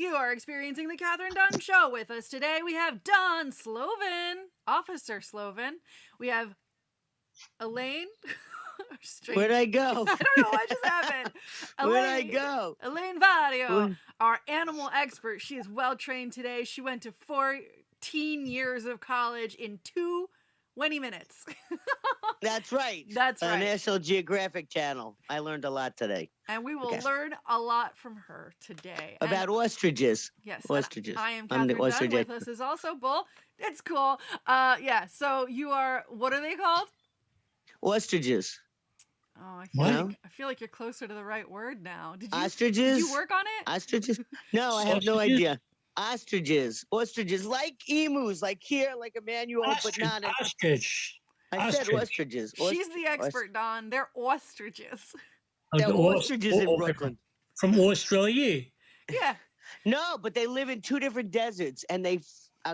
You are experiencing the Kathryn Dunn Show. With us today, we have Don Sloven, Officer Sloven. We have Elaine. Where'd I go? I don't know what just happened. Where'd I go? Elaine Vario, our animal expert. She is well trained today. She went to 14 years of college in 20 minutes. That's right. That's right. National Geographic Channel. I learned a lot today. And we will learn a lot from her today. About ostriches. Yes. Ostriches. I am Kathryn Dunn. With us is also Bull. It's cool. Yeah, so you are, what are they called? Ostriches. Oh, I feel like you're closer to the right word now. Ostriches? Did you work on it? Ostriches? No, I have no idea. Ostriches. Ostriches. Like emus, like here, like Emmanuel, but not ostrich. I said ostriches. She's the expert, Don. They're ostriches. They're ostriches in Brooklyn. From Australia? Yeah. No, but they live in two different deserts, and I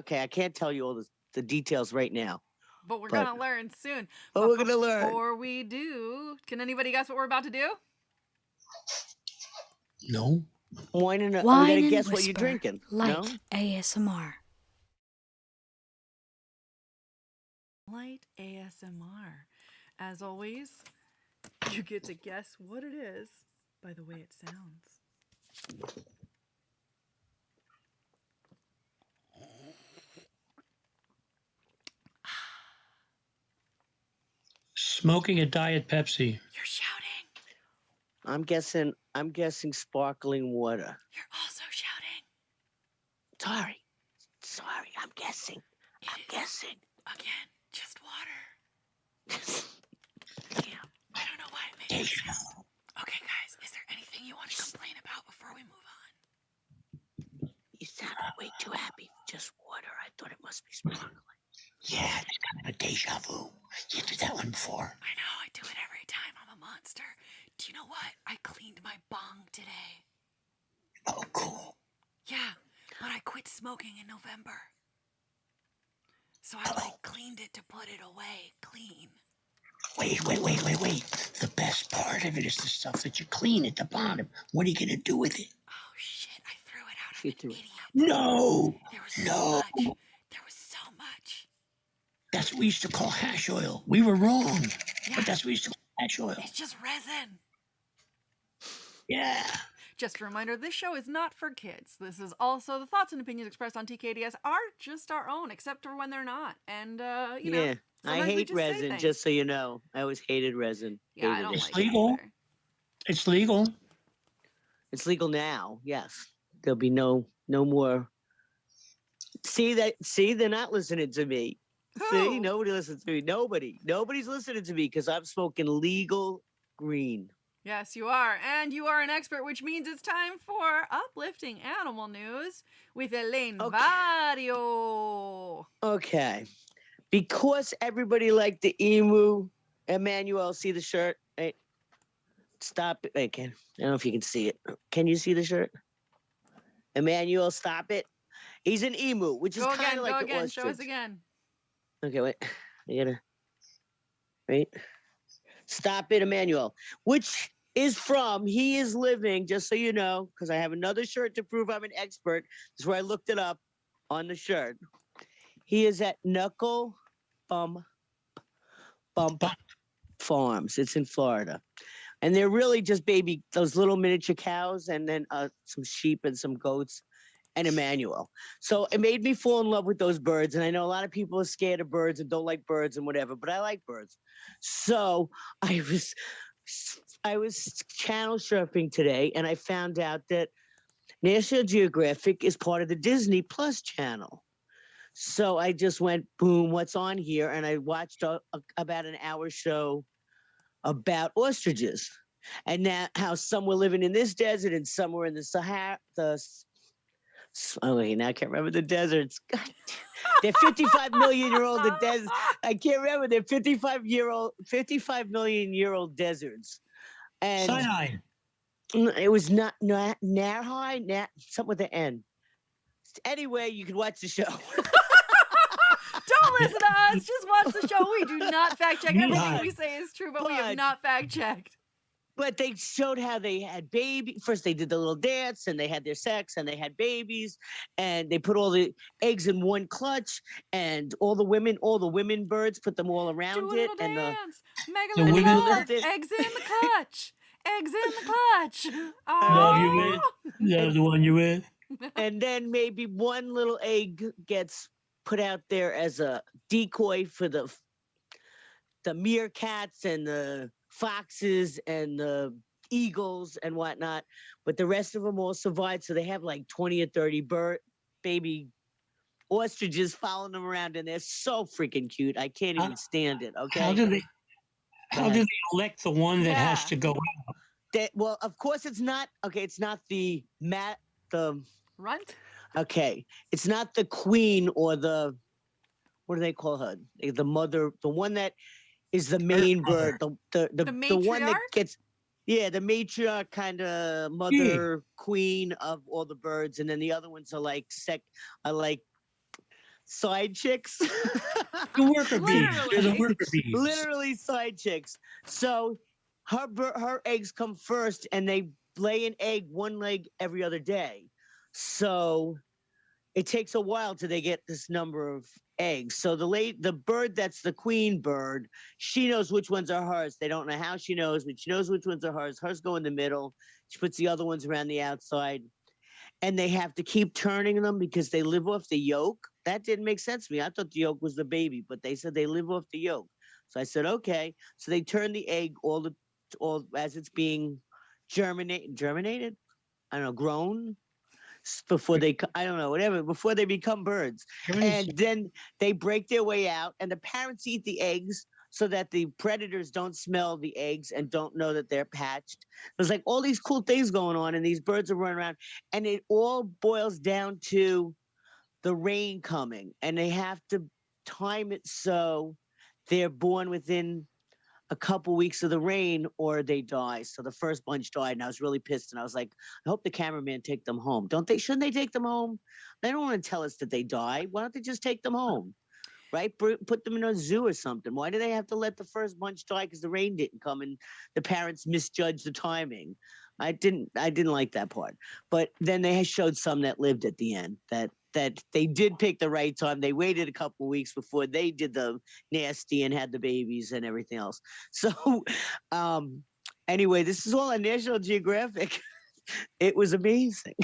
can't tell you all the details right now. But we're going to learn soon. But we're going to learn. Before we do, can anybody guess what we're about to do? No. Wine and I'm going to guess what you're drinking. Light no? ASMR. Light ASMR. As always, you get to guess what it is by the way it sounds. Smoking a Diet Pepsi. You're shouting. I'm guessing sparkling water. You're also shouting. Sorry, I'm guessing. Again, just water. Yeah. I don't know why it made me sound. Okay, guys, is there anything you want to complain about before we move on? You sounded way too happy. Just water. I thought it must be sparkling. Yeah, it's kind of a deja vu. You did that one before. I know, I do it every time. I'm a monster. Do you know what? I cleaned my bong today. Oh, cool. Yeah, but I quit smoking in November. So I cleaned it to put it away clean. Wait. The best part of it is the stuff that you clean at the bottom. What are you going to do with it? Oh, shit, I threw it out. I'm an idiot. No. There was so much. There was so much. That's what we used to call hash oil. We were wrong. Yeah. But that's what we used to call hash oil. It's just resin. Yeah. Just a reminder, this show is not for kids. This is also the thoughts and opinions expressed on TKDS are just our own, except for when they're not. And, you know. I hate resin, just so you know. I always hated resin. Yeah, I don't like it. It's legal. It's legal. It's legal now, yes. There'll be no more. See, they're not listening to me. Who? See, nobody listens to me. Nobody's listening to me because I'm smoking legal green. Yes, you are. And you are an expert, which means it's time for uplifting animal news with Elaine Vario. Okay. Because everybody liked the emu, Emmanuel, see the shirt? Hey, stop it. Wait, I don't know if you can see it. Can you see the shirt? Emmanuel, stop it. He's an emu, which is kind of like an ostrich. Show us again. Okay, wait. I gotta... Wait. Stop it, Emmanuel. Which is from, he is living, just so you know, because I have another shirt to prove I'm an expert. This is where I looked it up on the shirt. He is at Knuckle Bump Farms. It's in Florida. And they're really just those little miniature cows and then some sheep and some goats and Emmanuel. So it made me fall in love with those birds. And I know a lot of people are scared of birds and don't like birds and whatever, but I like birds. So I was channel surfing today and I found out that National Geographic is part of the Disney Plus channel. So I just went, boom, what's on here? And I watched about an hour show about ostriches. And now how some were living in this desert and some were in the Sahara. Now I can't remember the deserts. God, they're 55 million year old deserts. I can't remember. They're 55 million year old deserts. And Sinai. It was not Narhai, something with the N. Anyway, you can watch the show. Don't listen to us. Just watch the show. We do not fact check. Everything we say is true, but we have not fact checked. But they showed how they had baby. First, they did the little dance, and they had their sex, and they had babies, and they put all the eggs in one clutch, and all the women birds, put them all Do a around it, little and dance. Make a The little women love. bird. Eggs in the clutch. Eggs in the clutch. love And, you with, Oh. love the one you with. and then maybe one little egg gets put out there as a decoy for the meerkats and the foxes and the eagles and whatnot, but the rest of them all survived. So they have like 20 or 30 baby ostriches following them around, and they're so freaking cute. I can't How, even stand it. how Okay. do they? Go How do ahead. they elect the one that has Yeah. to go? Well, of course it's not. Okay, it's not the Runt? okay, it's not the queen or the, what do they call her? The mother, the one that is the Earth main Mother. bird, the one that matriarch? gets, yeah, the matriarch kind of Yeah. mother queen of all the birds, and then the other ones are like side chicks. The worker bees. They're the Literally. worker bees. Literally side chicks. So her eggs come first, and they lay an egg one leg every other day. So it takes a while till they get this number of eggs. So the bird that's the queen bird, she knows which ones are hers. They don't know how she knows, but she knows which ones are hers. Hers go in the middle. She puts the other ones around the outside, and they have to keep turning them because they live off the yolk. That didn't make sense to me. I thought the yolk was the baby, but they said they live off the yolk. So I said, okay. So they turn the egg all as it's being germinated. I don't know, grown before I don't know, whatever, before they become birds. And then they break their way out, and the parents eat the eggs so that the predators don't smell the eggs and don't know that they're hatched. There's like all these cool things going on, and these birds are running around, and it all boils down to the rain coming, and they have to time it so they're born within a couple weeks of the rain or they die. So the first bunch died, and I was really pissed. And I was like, I hope the cameraman take them home. Don't they? Shouldn't they take them home? They don't want to tell us that they die. Why don't they just take them home? Right? Put them in a zoo or something. Why do they have to let the first bunch die because the rain didn't come and the parents misjudged the timing? I didn't like that part. But then they showed some that lived at the end that they did pick the right time. They waited a couple of weeks before they did the nasty and had the babies and everything else. So anyway, this is all on National Geographic. It was amazing.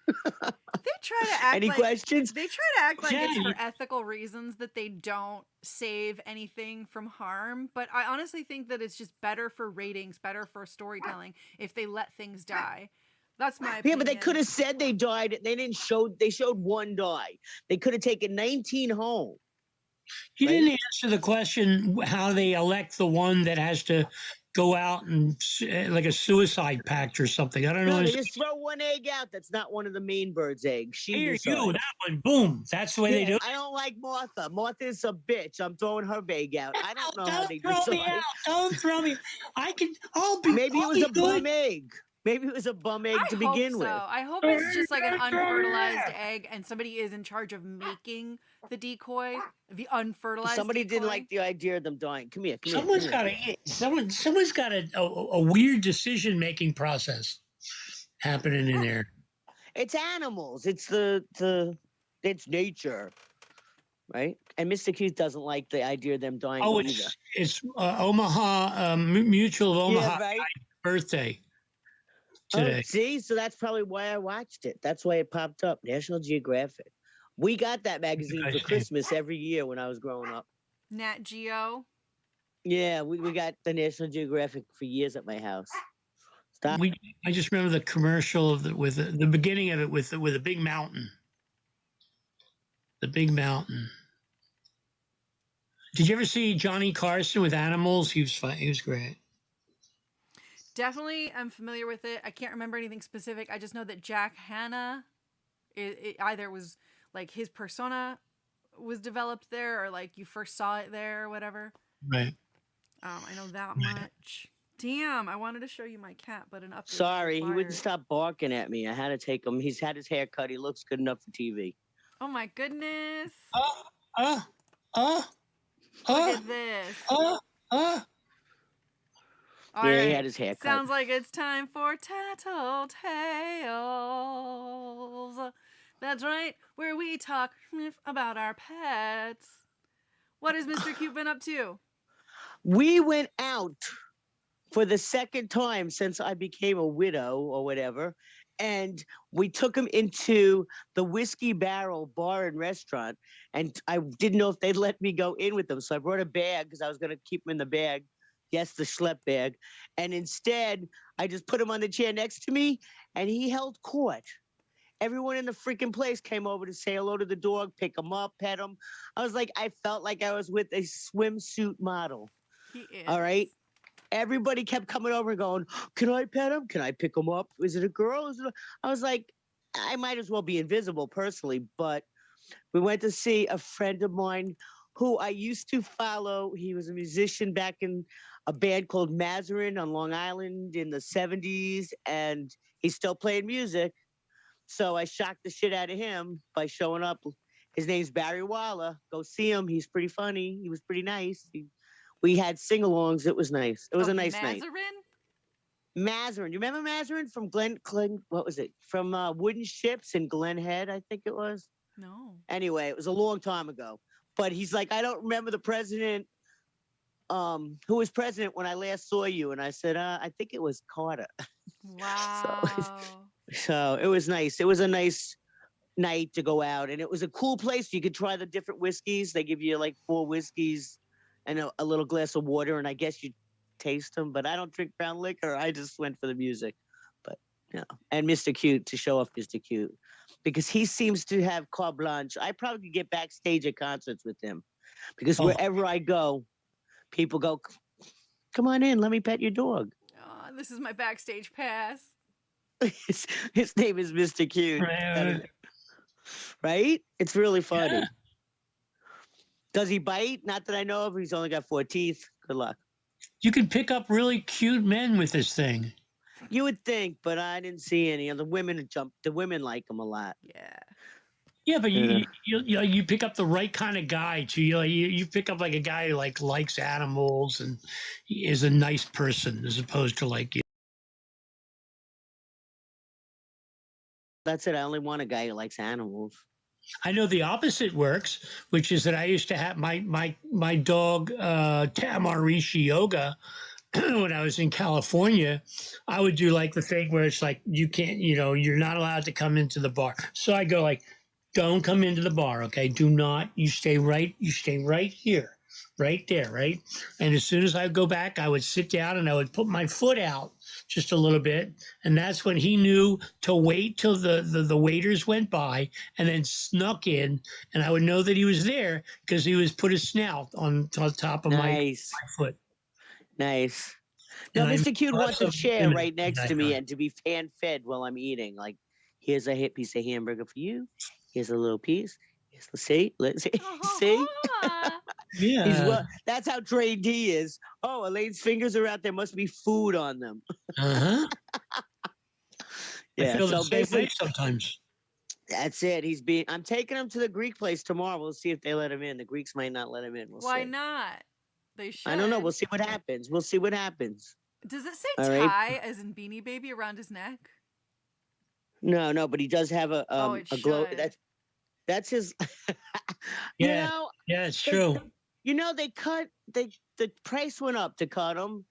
They try to act Any like questions? they try to act like Yeah, it's for ethical reasons that they don't save anything from harm, but I honestly think that it's just better for ratings, better for storytelling if they let things die. That's my opinion. Yeah, but they could have said they died. They didn't show. They showed one die. They could have taken 19 home. You Right? didn't answer the question how they elect the one that has to go out and like a suicide pact or something. I don't No, know. they just throw one egg out. That's not one of the main bird's eggs. She Here, decides. you, that one, boom. That's the way they do it. I don't like Martha. Martha's a bitch. I'm throwing her egg out. I don't know how Don't they throw me decide. out. Don't throw me. Maybe it I'll was be a good. bum egg. Maybe it was a bum egg I to hope begin so. with. I hope it's just like an unfertilized egg and somebody is in charge of making the decoy, the unfertilized Somebody decoy. didn't like the idea of them dying. Come here. Someone's got a weird decision making process happening in there. It's animals. It's it's nature, right? And Mr. Keith doesn't like the idea of them dying Oh, either. it's Omaha Mutual of Omaha Yeah, right. birthday Oh, today. see, so that's probably why I watched it. That's why it popped up. National Geographic. We got that magazine for Christmas every year when I was growing up. Nat Geo. Yeah, we got the National Geographic for years at my house. Stop. I just remember the commercial of with the beginning of it with a big mountain. The big mountain. Did you ever see Johnny Carson with animals? He was fine. He was great. Definitely, I'm familiar with it. I can't remember anything specific. I just know that Jack Hanna, it either was like his persona was developed there, or like you first saw it there, or whatever. Right. I know that much. Damn, I wanted to show you my cat, but an update. Sorry, he wouldn't stop barking at me. I had to take him. He's had his hair cut. He looks good enough for TV. Oh my goodness! Look Look at this. All Yeah, right. he had his hair cut. Sounds like it's time for Tattletales. That's right, where we talk about our pets. What has Mr. Cute been up to? We went out for the second time since I became a widow or whatever. And we took him into the Whiskey Barrel bar and restaurant. And I didn't know if they'd let me go in with them. So I brought a bag because I was going to keep him in the bag. Yes, the schlep bag. And instead, I just put him on the chair next to me and he held court. Everyone in the freaking place came over to say hello to the dog, pick him up, pet him. I was like, I felt like I was with a swimsuit model. He is. All right. Everybody kept coming over and going, can I pet him? Can I pick him up? Is it a girl? I was like, I might as well be invisible personally, but we went to see a friend of mine who I used to follow. He was a musician back in a band called Mazarin on Long Island in the 70s, and he's still playing music. So I shocked the shit out of him by showing up. His name's Barry Waller. Go see him. He's pretty funny. He was pretty nice. We had sing-alongs. It was nice. It was a nice night. Mazarin. You remember Mazarin from Glen? What was it? From Wooden Ships in Glen Head, I think it was. No. Anyway, it was a long time ago. But he's like, I don't remember the president. Who was president when I last saw you? And I said, I think it was Carter. Wow. So it was nice. It was a nice night to go out, and it was a cool place. You could try the different whiskeys. They give you like 4 whiskeys and a little glass of water, and I guess you taste them. But I don't drink brown liquor. I just went for the music. But and Mr. Cute, to show off Mr. Cute, because he seems to have carte blanche. I probably could get backstage at concerts with him, because wherever I go, people go, "Come on in, let me pet your dog." Oh, this is my backstage pass. His name is Mr. Cute. Right? It's really funny. Yeah. Does he bite? Not that I know of. He's only got 4 teeth. Good luck. You can pick up really cute men with this thing. You would think, but I didn't see any. The women The women like him a lot. Yeah. Yeah, but you pick up the right kind of guy too. You pick up like a guy who likes animals and is a nice person as opposed to like you. That's it. I only want a guy who likes animals. I know the opposite works, which is that I used to have my dog Tamarishi Yoga when I was in California. I would do like the thing where it's like you can't, you're not allowed to come into the bar. So I go like, don't come into the bar, okay? Do not. You stay right here, right there, right? And as soon as I go back, I would sit down and I would put my foot out just a little bit, and that's when he knew to wait till the waiters went by and then snuck in, and I would know that he was there because he was put his snout on top of my foot. Nice. No, Mr. Cute wants a chair right next to me and to be hand-fed while I'm eating. Like, here's a piece of hamburger for you. Here's a little piece. See? Let's see. See? Yeah. That's how trained he is. Oh, Elaine's fingers are out there. Must be food on them. Uh-huh. Yeah. I feel so the same way sometimes. That's it. I'm taking him to the Greek place tomorrow. We'll see if they let him in. The Greeks might not let him in. Why not? They should. I don't know. We'll see what happens. Does it say All tie right. as in Beanie Baby around his neck? No, but he does have a glow. That's his. Yeah. Yeah, it's true. The price went up to cut him,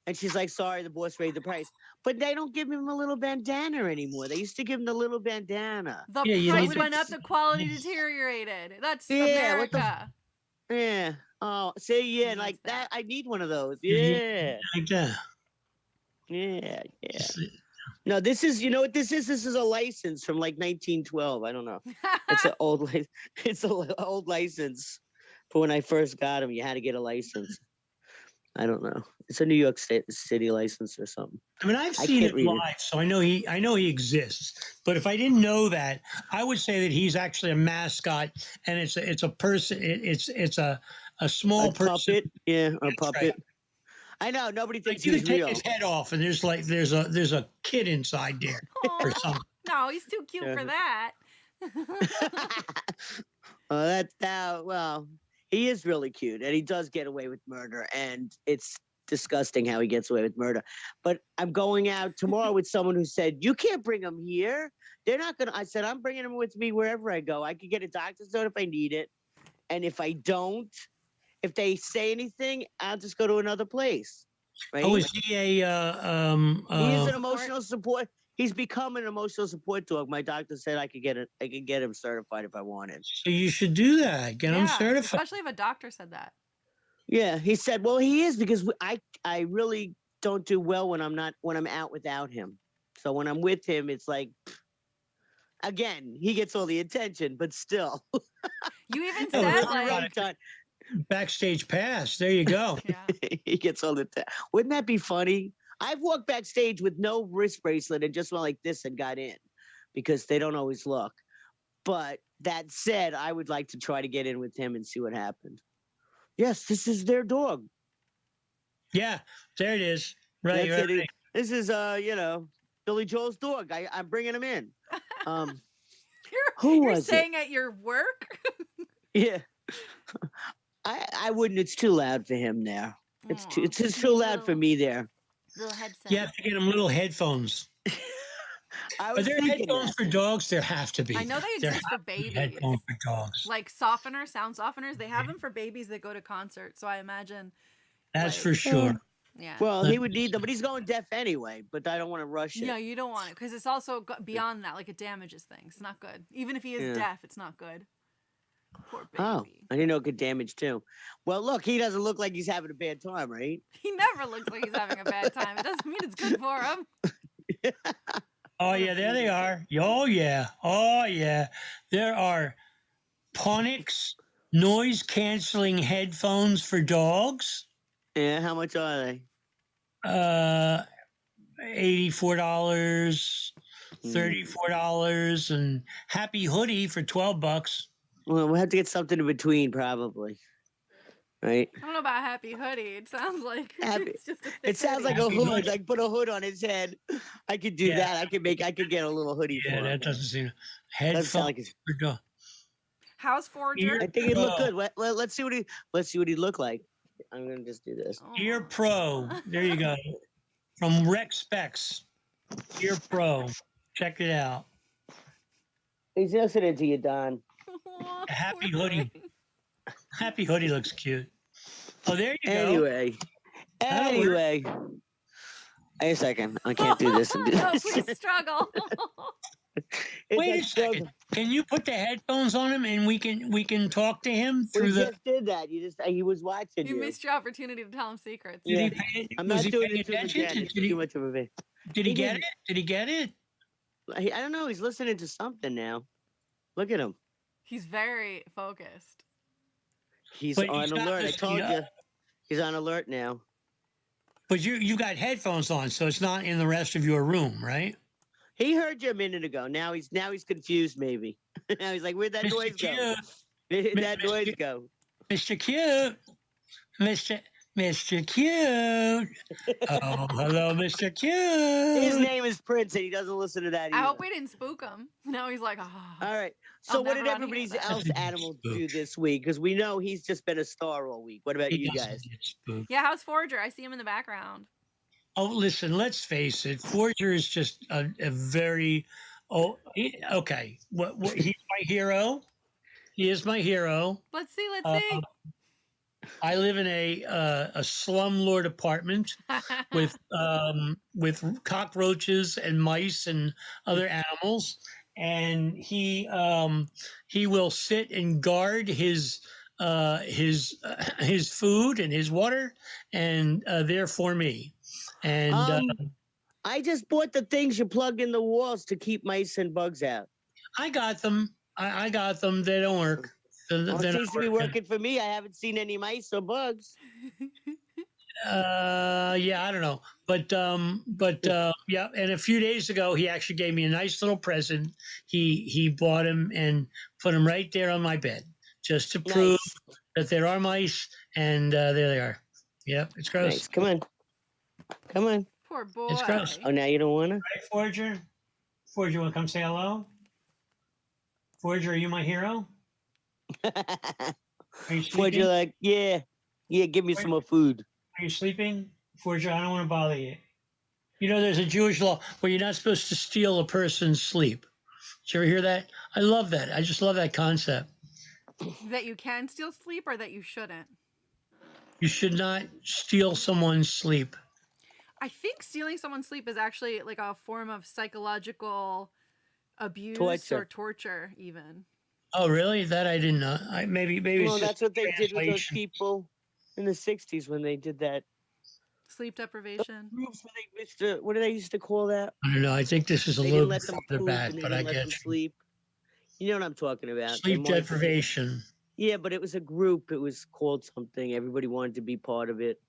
and she's like, "Sorry, the boss raised the price." But they don't give him a little bandana anymore. They used to give him the little bandana. The price went up. The quality deteriorated. That's America. Yeah. Oh, see, yeah, like that. I need one of those. Yeah. Like that. Yeah. No, this is, you know what this is? This is a license from like 1912. I don't know. It's an old, old license for when I first got him. You had to get a license. I don't know. It's a New York City license or something. I mean, I've seen it live, so I know he exists. But if I didn't know that, I would say that he's actually a mascot, and it's a person. It's a small person. Puppet, yeah, a puppet. Right. I know nobody thinks you he's can take real. his head off, and there's a kid inside there or something. No, he's too cute for that. Well, he is really cute, and he does get away with murder, and it's disgusting how he gets away with murder. But I'm going out tomorrow with someone who said, you can't bring them here. They're not going to. I said, I'm bringing them with me wherever I go. I could get a doctor's note if I need it. And if I don't, if they say anything, I'll just go to another place. Right? Oh, is he a He is an Support? emotional support. He's become an emotional support dog. My doctor said I could get it. I could get him certified if I wanted. so you should do that. Get him Yeah, certified. especially if a doctor said that. Yeah, he said, well, he is because I really don't do well when I'm out without him. So when I'm with him, it's like, again, he gets all the attention, but still. You even Oh, said really? like, Right, Todd. Backstage pass. There you go. yeah. He gets all the time. Wouldn't that be funny? I've walked backstage with no wrist bracelet and just went like this and got in because they don't always look. But that said, I would like to try to get in with him and see what happened. Yes, this is their dog. Yeah, there it is. Right, That's right, it. right. This is Billy Joel's dog. I'm bringing him in. Who You're was it? saying at your work? Yeah. I wouldn't. It's too loud for him there. It's Aw, too just too need loud for me there. Little headset. You have to get him little headphones. I Are was there thinking headphones that. for dogs? There have to be. I know they There exist for have to be babies. headphones for dogs. Like softeners, sound softeners. They have them for babies that go to concerts. So I imagine. That's like, for sure. Yeah. Well, he would need them, but he's going deaf anyway. But I don't want to rush it. Yeah, you don't want it because it's also beyond that. Like it damages things. It's not good. Even if he is Yeah. deaf, it's not good. Poor baby. Oh, I didn't know it could damage too. Well, look, he doesn't look like he's having a bad time, right? He never looks like he's having a bad time. It doesn't mean it's good for him. Oh yeah, there they are. Oh yeah. Oh yeah. There are Ponix noise canceling headphones for dogs. Yeah, how much are they? $84, $34, and Happy Hoodie for $12. Well, we'll have to get something in between, probably. Right? I don't know about happy hoodie. It sounds like Happy- it's just a thick It sounds like hoodie. a Happy hood. hoodie. Like put a hood on his head. I could do Yeah. that. I could get a little hoodie Yeah, for him. that doesn't seem Doesn't headphones sound like it's, for dogs. House Forger. I think he'd look Pro. good. Let's see what he look like. I'm gonna just do this. Ear Pro. There you go. From Rex Specs. Ear Pro. Check it out. He's listening to you, Don. Aw, Happy poor hoodie. thing. Happy Hoodie looks cute. Oh, there you go. Anyway. Wait a second. I can't do this. And do No, this. please struggle. It's Wait like a second. Can you put the headphones on him and we can talk to him We through the? just did that. He was watching You you. missed your opportunity to tell him secrets. Did he Yeah. pay, I'm was not he doing paying it too attention? again. It's Did he too much of a bit. did he he get didn't. it? Did he get it? I don't know. He's listening to something now. Look at him. He's very focused. He's But on he's not alert. I listening told to- you. He's on alert now. But you got headphones on, so it's not in the rest of your room, right? He heard you a minute ago. Now he's confused. Maybe now he's like, "Where'd that Mr. noise go? Cute, Where'd that Mr. noise go?" Mr. Cute, Mr. Cute. Oh, hello, Mr. His Cute. name is Prince, and he doesn't listen to that. I Either. hope we didn't spook him. Now he's like, ah. All right. So I'll what did never wanna hear everybody that. else animal do this week? Because we know he's just been a star all week. What about He you doesn't guys? get spooked. Yeah, House Forger. I see him in the background. Oh, listen, let's face it. Forger is just a very, okay. He's my hero. He is my hero. Let's see. Let's Uh, see. I live in a slumlord apartment with cockroaches and mice and other animals, and he will sit and guard his food and his water, and there for me. And I just bought the things you plug in the walls to keep mice and bugs out. I got them. I got them. They don't work. Well, They're it not seems to be working for me. I haven't seen any mice or bugs. Yeah, I don't know, but yeah. And a few days ago, he actually gave me a nice little present. He bought him and put him right there on my bed, just to prove Nice. that there are mice, and there they are. Yep, it's gross. Nice. Come on. Come on. Poor boy. It's gross. Oh, now you don't want to? Right, Forger? Forger, want to come say hello? Forger, are you my hero? Are you Would sleeping? you like, yeah, give me some more food. Are you sleeping? Forger, I don't want to bother you. You know, there's a Jewish law where you're not supposed to steal a person's sleep. Did you ever hear that? I love that. I just love that concept. That you can steal sleep or that you shouldn't? You should not steal someone's sleep. I think stealing someone's sleep is actually like a form of psychological abuse Torture. or torture, even. Oh, really? That I didn't know. Maybe Well, it's that's just what they did with those translation. people in the '60s when they did that. Sleep deprivation. Groups where they used to, what do they used to call that? I don't know. I think this is a They little didn't bit let them further poop back, and they but I didn't let get them you. sleep. You know what I'm talking about. They Sleep wanted to- deprivation. Yeah, but it was a group. It was called something. Everybody wanted to be part of it.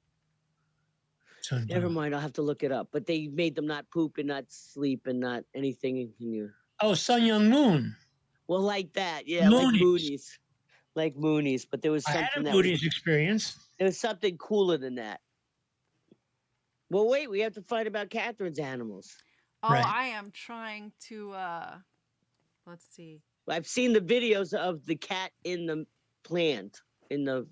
So, Never mind. I'll have to look it up. But they made them not poop and not sleep and not anything. In you. oh, Sun Young Moon. Well, like that. Yeah, like Moonies. Moonies. Like Moonies. But there was I had something a that was, Moody's experience. there was something cooler than that. Well, wait. We have to fight about Kathryn's animals. Oh, Right. I am trying to let's see. I've seen the videos of the cat in the plant in the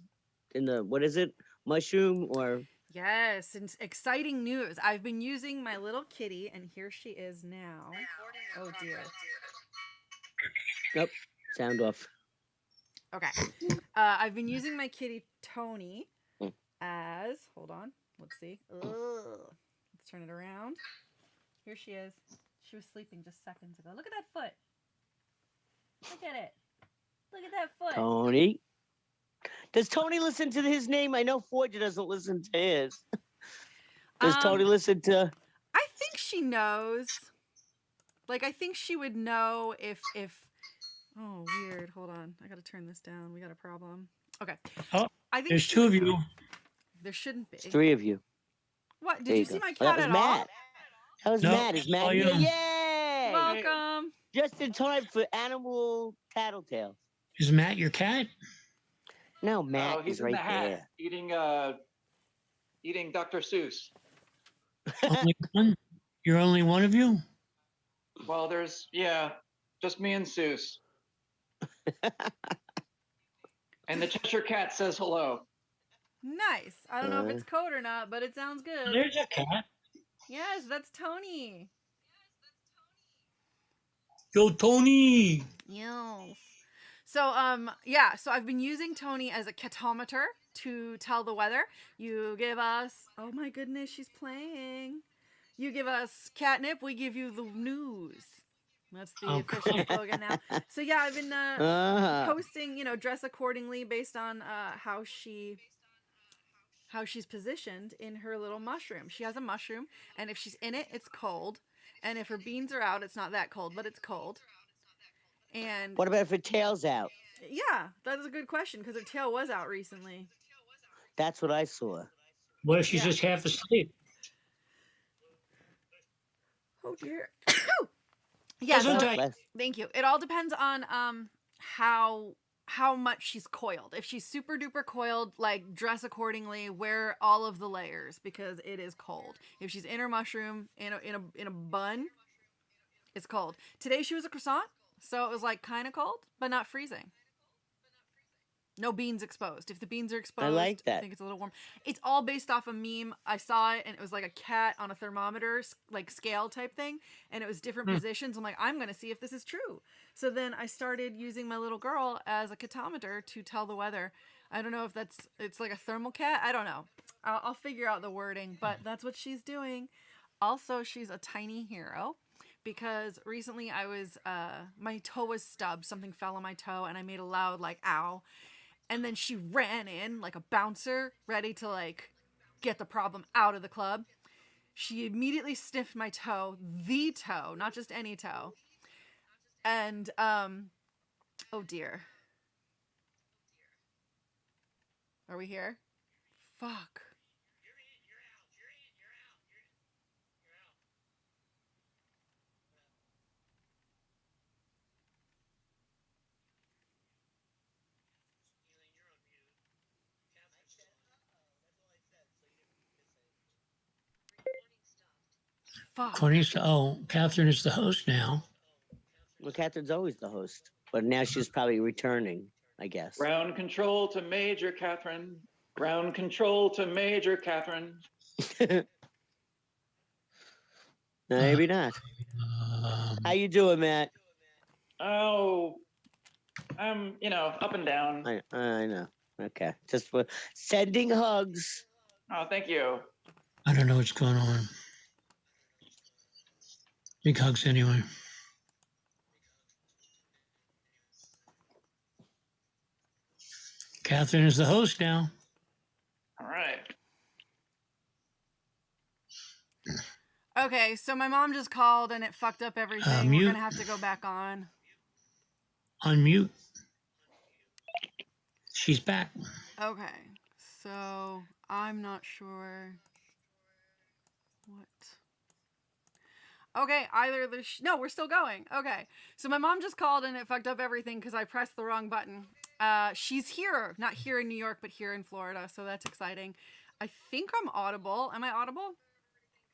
what is it, mushroom or Yes, and exciting news. I've been using my little kitty and here she is now. Oh dear. nope, sound off. Okay. I've been using my kitty Tony Mm. as, hold on, let's see. Ugh. Let's turn it around. Here she is. She was sleeping just seconds ago. Look at that foot. Look at it. Look at that foot. Tony. Does Tony listen to his name? I know Forger doesn't listen to his. Does Tony listen to? I think she knows. Like, I think she would know if. Oh, weird. Hold on. I gotta turn this down. We got a problem. Okay. Oh, I think there's she two would of you. know. There shouldn't be. It's three of you. What? There Did you go. see my Well, cat that was at Matt. That was No, Matt. Is Matt all here? you. Yay! all? Welcome. Just in time for animal tattletales. Is Matt your cat? No, Matt Oh, he's is in right the hat there. eating Dr. Seuss. Only one? You're only one of you? Well, there's just me and Seuss. And the Cheshire Cat says hello. Nice. I don't know if it's code or not, but it sounds good. There's a cat. Yes, that's Tony. Yo, Tony. Yes. So so I've been using Tony as a catometer to tell the weather. You give us, oh my goodness, she's playing. You give us catnip, we give you the news. That's the official slogan now. So yeah, I've been posting, dress accordingly based on how she's positioned in her little mushroom. She has a mushroom, and if she's in it, it's cold. And if her beans are out, it's not that cold, but it's cold. And What about if her tail's out? yeah, that is a good question because her tail was out recently. That's what I saw. What if she's just half asleep? Oh dear. Yeah. Doesn't So, I- thank you. It all depends on how much she's coiled. If she's super duper coiled, like dress accordingly, wear all of the layers because it is cold. If she's in her mushroom in a bun, it's cold. Today she was a croissant, so it was like kind of cold, but not freezing. No beans exposed. If the beans are exposed, I like that. I think it's a little warm. It's all based off a meme. I saw it, and it was like a cat on a thermometer, like scale type thing, and it was different positions. I'm like, I'm going to see if this is true. So then I started using my little girl as a catometer to tell the weather. I don't know if it's like a thermal cat. I don't know. I'll figure out the wording, but that's what she's doing. Also, she's a tiny hero. Because recently I was, my toe was stubbed. Something fell on my toe, and I made a loud, like, ow. And then she ran in like a bouncer, ready to like get the problem out of the club. She immediately sniffed my toe, the toe, not just any toe. And oh dear. Are we here? Fuck. Fuck. Kathryn is the host now. Well, Kathryn's always the host, but now she's probably returning, I guess. Ground control to Major Kathryn. Ground control to Major Kathryn. Maybe not. How you doing, Matt? Oh, I'm, up and down. I know. Okay, just for sending hugs. Oh, thank you. I don't know what's going on. Big hugs anyway. Kathryn is the host now. All right. Okay, so my mom just called and it fucked up everything. We're Mute. gonna have to go back on. Unmute. She's back. Okay, so I'm not sure what. Okay, either no, we're still going. Okay, so my mom just called and it fucked up everything because I pressed the wrong button. She's here, not here in New York, but here in Florida, so that's exciting. I think I'm audible. Am I audible?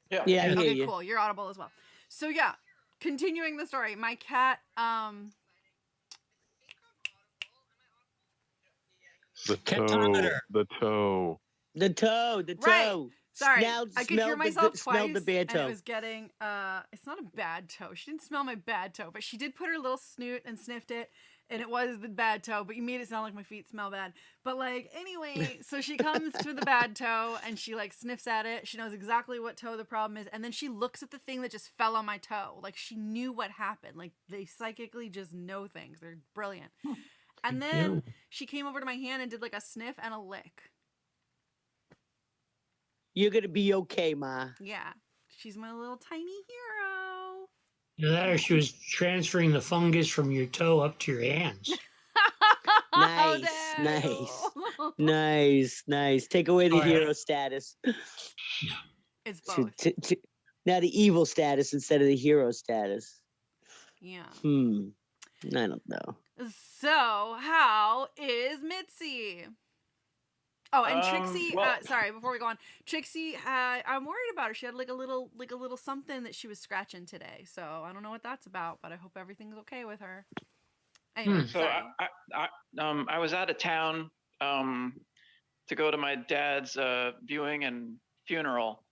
Yeah. Yeah, I hear Okay, you. cool. You're audible as well. So yeah, continuing the story. My cat, The toe. Catometer. The toe. The toe. The Right. toe. sorry, Smelled, I could hear smelled the myself good- twice, smelled the bad and toe. it was getting. It's not a bad toe. She didn't smell my bad toe, but she did put her little snoot and sniffed it, and it was the bad toe. But you made it sound like my feet smell bad. But like anyway, so she comes to the bad toe and she like sniffs at it. She knows exactly what toe the problem is, and then she looks at the thing that just fell on my toe. Like she knew what happened. Like they psychically just know things. They're brilliant. And then she came over to my hand and did like a sniff and a lick. You're gonna be okay, Ma. Yeah, she's my little tiny hero. Either that or she was transferring the fungus from your toe up to your hands. Nice, Oh, no. Nice. Take away the All right. hero status. It's To- both. now the evil status instead of the hero status. Yeah. I don't know. So, how is Mitzi? Oh, and Trixie. well- Sorry, before we go on, Trixie. I'm worried about her. She had like a little something that she was scratching today. So I don't know what that's about, but I hope everything's okay with her. Anyway, So sorry. I was out of town to go to my dad's viewing and funeral.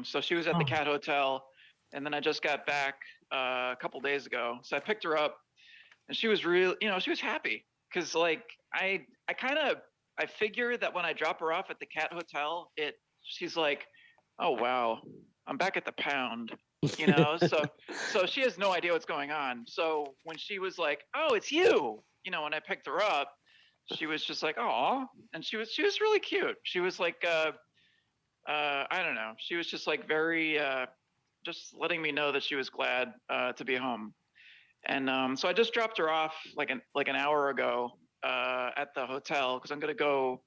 So she was at the Oh. Cat Hotel, and then I just got back a couple days ago. So I picked her up, and she was she was happy because like I figure that when I drop her off at the Cat Hotel, she's like, oh wow, I'm back at the Pound. So she has no idea what's going on. So when she was like, oh, it's you, when I picked her up, she was just like, oh, and she was really cute. She was like, I don't know. She was just like very, just letting me know that she was glad to be home. And so I just dropped her off like an hour ago at the hotel because I'm gonna go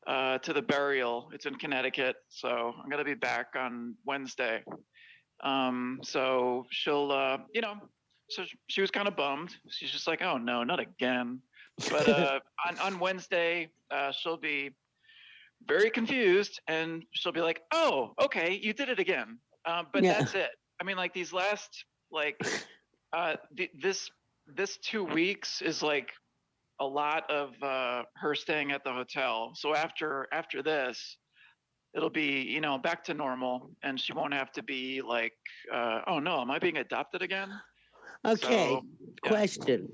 to the burial. It's in Connecticut, so I'm gonna be back on Wednesday. So she'll, so she was kind of bummed. She's just like, oh no, not again. But on Wednesday, she'll be very confused and she'll be like, oh, okay, you did it again. But Yeah. that's it. I mean, like these last, like, this 2 weeks is like a lot of her staying at the hotel. So after this, it'll be, back to normal, and she won't have to be like, oh no, am I being adopted again? Okay, So, yeah. question.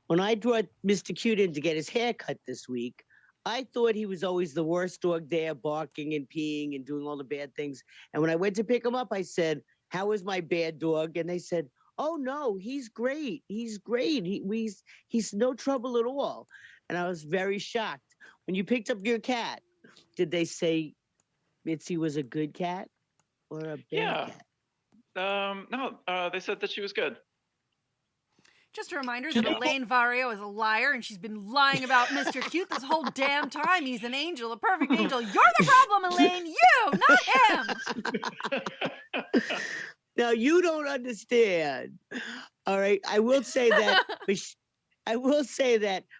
When I brought Mr. Cute in to get his hair cut this week, I thought he was always the worst dog there, barking and peeing and doing all the bad things. And when I went to pick him up, I said, how is my bad dog? And they said, oh no, he's great. He's great. He's no trouble at all. And I was very shocked. When you picked up your cat, did they say Mitzi was a good cat or a bad Yeah. cat? No, they said that she was good. Just a reminder that Elaine Vario is a liar, and she's been lying about Mr. Cute this whole damn time. He's an angel, a perfect angel. You're the problem, Elaine. You, not him. Now you don't understand. All right, I will say that.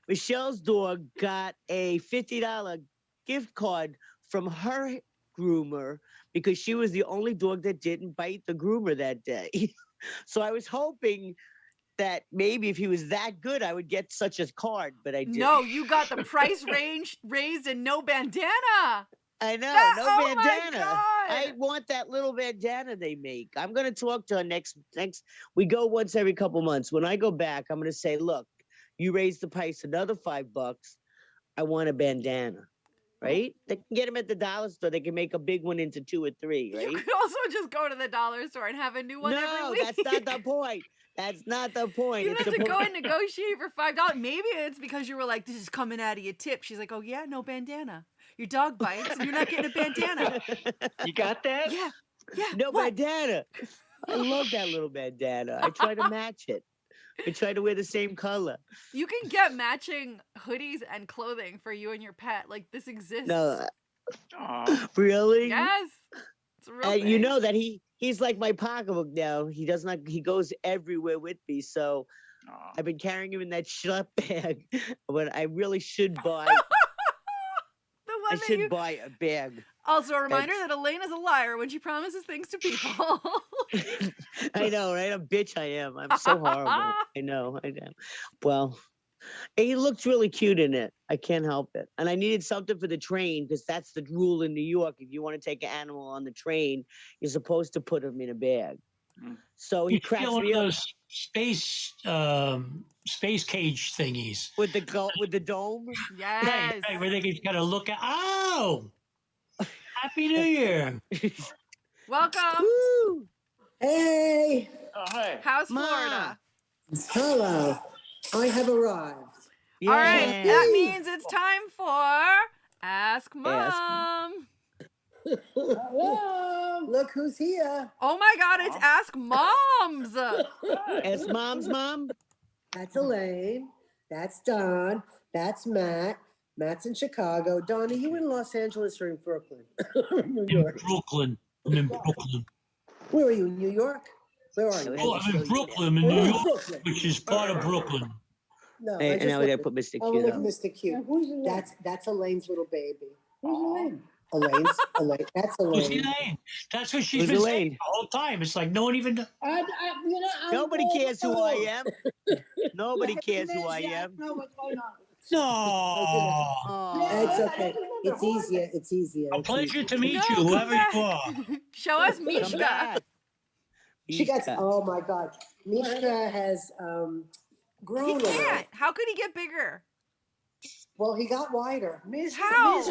Michelle's dog got a $50 gift card from her groomer because she was the only dog that didn't bite the groomer that day. So I was hoping that maybe if he was that good, I would get such a card, but I didn't. No, you got the price range raised and no bandana. I know, no oh my bandana. I God. want that little bandana they make. I'm gonna talk to her next. We go once every couple months. When I go back, I'm gonna say, look, you raised the price another $5. I want a bandana. Right? They can get them at the dollar store. They can make a big one into 2 or 3. You Right? could also just go to the dollar store and have a new one every No, week. that's not the point. That's not the point. You It's have to supposed- go and negotiate for $5. Maybe it's because you were like, this is coming out of your tip. She's like, oh yeah, no bandana. Your dog bites and you're not getting a bandana. You got that? Yeah. Yeah. No what? bandana. I love that little bandana. I try to match it. I try to wear the same color. You can get matching hoodies and clothing for you and your pet. Like this exists. No, Aw. really? Yes. It's a real And you thing. know that he's like my pocketbook now. He does not. He goes everywhere with me. So Aw. I've been carrying him in that schlep bag. But I really should buy. The I one that should you... buy a bag. Also, a reminder that Elaine is a liar when she promises things to people. I know, right? A bitch I am. I'm so horrible. I know. I am. Well, he looks really cute in it. I can't help it. And I needed something for the train because that's the rule in New York. If you want to take an animal on the train, you're supposed to put him in a bag. Mm. So he You cracks feel one of me up those space cage thingies. with the dome. Yes. Right, right, where they can kind of look at. Oh, Happy New Year! Welcome. Woo! Hey, Oh, hi. How's Ma. Florida? hello. I have arrived. All right. Yeah. That means it's time for Ask Mom. Hello. Look who's here. Oh my God, it's Ask Moms. As mom's mom. That's Elaine. That's Don. That's Matt. Matt's in Chicago. Don, are you in Los Angeles or in Brooklyn? New In York. Brooklyn. I'm in Brooklyn. Where are you? In New York? Where are you? Oh, I'm in Brooklyn. I'm in Oh, New you're in York, Brooklyn. which is part of Brooklyn. No, Hey, I and just now we gotta looked put Mr. Oh, Cute look, up. Mr. Cute. That's Elaine's little baby. Aw. Elaine. That's Who's Elaine. Elaine? That's what she's Who's been saying Elaine? the whole time. It's like no one even. Nobody cares who I am. Nobody cares who I am. No. Aw. It's okay. It's easier. It's easier. A It's pleasure easier. to meet No, you, come whoever back. you are. Show us Come Mishka. back. She got. Mishka. Oh my God. Mishka has He grown a little. can't. How could he get bigger? Well, he got wider. How?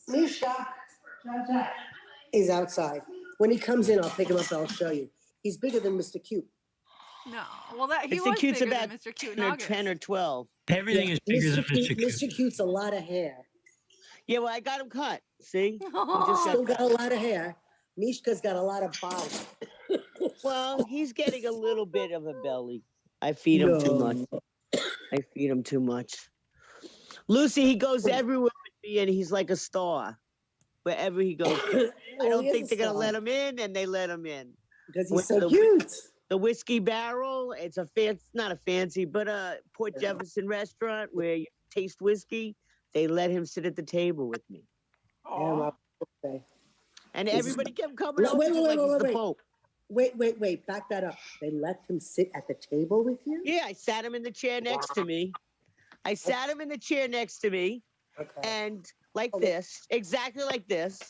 Mishka is outside. When he comes in, I'll pick him up and I'll show you. He's bigger than Mr. Cute. No. Well, that he Mr. was Cute's bigger about than Mr. Cute in 10 or, August. 10 or 12. Everything is bigger than Mr. Cute. Mr. Cute's a lot of hair. Yeah, well, I got him cut. See? Aw. Still got a lot of hair. Mishka's got a lot of body. Well, he's getting a little bit of a belly. I feed him too much. I feed him too much. Lucy, he goes everywhere with me and he's like a star. Wherever he goes. I don't think they're going to let him in, and they let him in. Because With he's so the- cute. The Whiskey Barrel, it's a not a fancy, but a Port Jefferson restaurant where you taste whiskey. They let him sit at the table with me. Aw. Okay. And Is- everybody kept coming Wait, over wait, to wait, like wait, he's the wait. Pope. Wait. Back that up. They let him sit at the table with you? Yeah, I sat him in the chair next to me. I sat him in the chair next to me, Okay. and like Oh, this, exactly like this.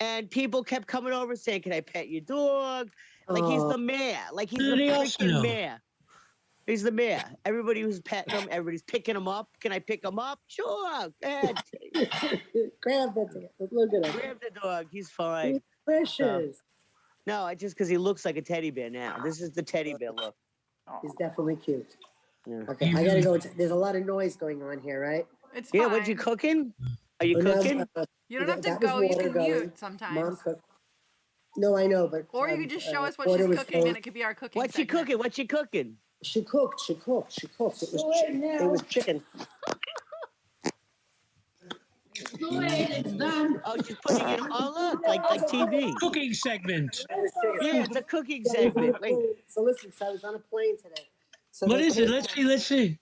And people kept coming over saying, "Can I pet your dog?" Like he's the mayor. Like he's the Anybody else freaking know? mayor. He's the mayor. Everybody was petting him. Everybody's picking him up. Can I pick him up? Sure. Go ahead. Grab that thing. Look at him. Grab the dog. He's fine. He's precious. No, I just because he looks like a teddy bear now. This is the teddy bear look. Aw. He's definitely cute. Yeah. Okay, I gotta go. There's a lot of noise going on here, right? It's Yeah, fine. what you cooking? Are you Oh, no, cooking? You don't have to that was go. You water can going. mute sometimes. Mom cooked. No, I know, but. Or you could just show us what water she's was cooking, cold. and it could be our cooking. What you segment. cooking? What you cooking? She cooked. It was chicken. Oh, she's putting it. Oh, look, like TV. Cooking segment. Yeah, it's a cooking segment. Wait, So listen, so I was on a plane today. So What they is it? put Let's see.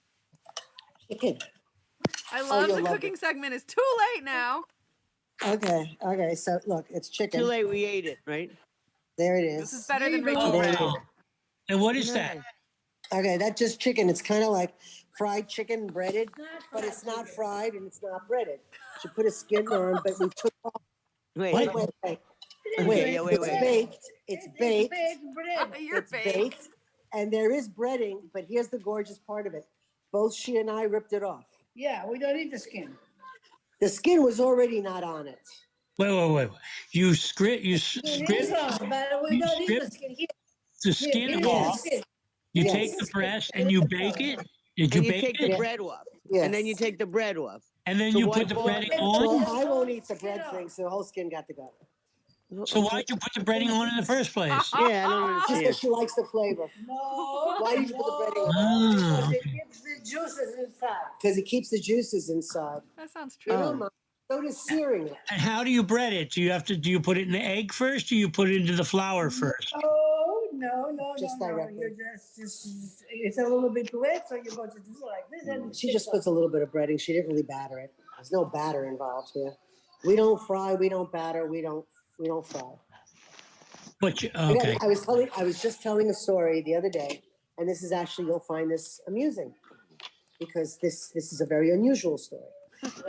chicken. I love you'll the love cooking segment. It's too late now. Okay. So look, it's chicken. too late. We ate it, right? There it is. This is better than Rachel Oh, There Ray. you wow. And what is that? Okay, that's just chicken. It's kind of like fried chicken breaded, Not but it's fried not chicken. fried and it's not breaded. She put a skin on, but we took off. Wait, Wait, wait, wait. It Wait, is yeah, wait, it's wait. baked. It's baked. baked bread. You're It's baked. baked. And there is breading, but here's the gorgeous part of it. Both she and I ripped it off. Yeah, we don't eat the skin. The skin was already not on it. Wait. You It is strip on, but we you don't eat the strip skin. Here, the here, skin here's off. the skin. You Yes. take the breast and you bake it. Did you And you bake take it? the bread off. Yes. And then you take the bread off. And then So you why put the both- breading Well, on. I won't eat the bread thing, so the whole skin got to go. So why'd you put the breading on in the first place? Yeah, I don't Just understand. because she likes the flavor. No. Why did you put the breading on? Ah, Because it keeps the juices inside. Because it keeps the juices inside. That sounds You true. know, Oh. Mom, so does searing it. And how do you bread it? Do you put it in the egg first? Or you put it into the flour first? Oh, no. Just no. directly. You're just, it's a little bit wet, so you're going to do like this. And She just puts a little bit of breading. She didn't really batter it. There's no batter involved here. We don't fry. We don't batter. We don't fry. But okay. I was just telling a story the other day, and this is actually, you'll find this amusing because this is a very unusual story.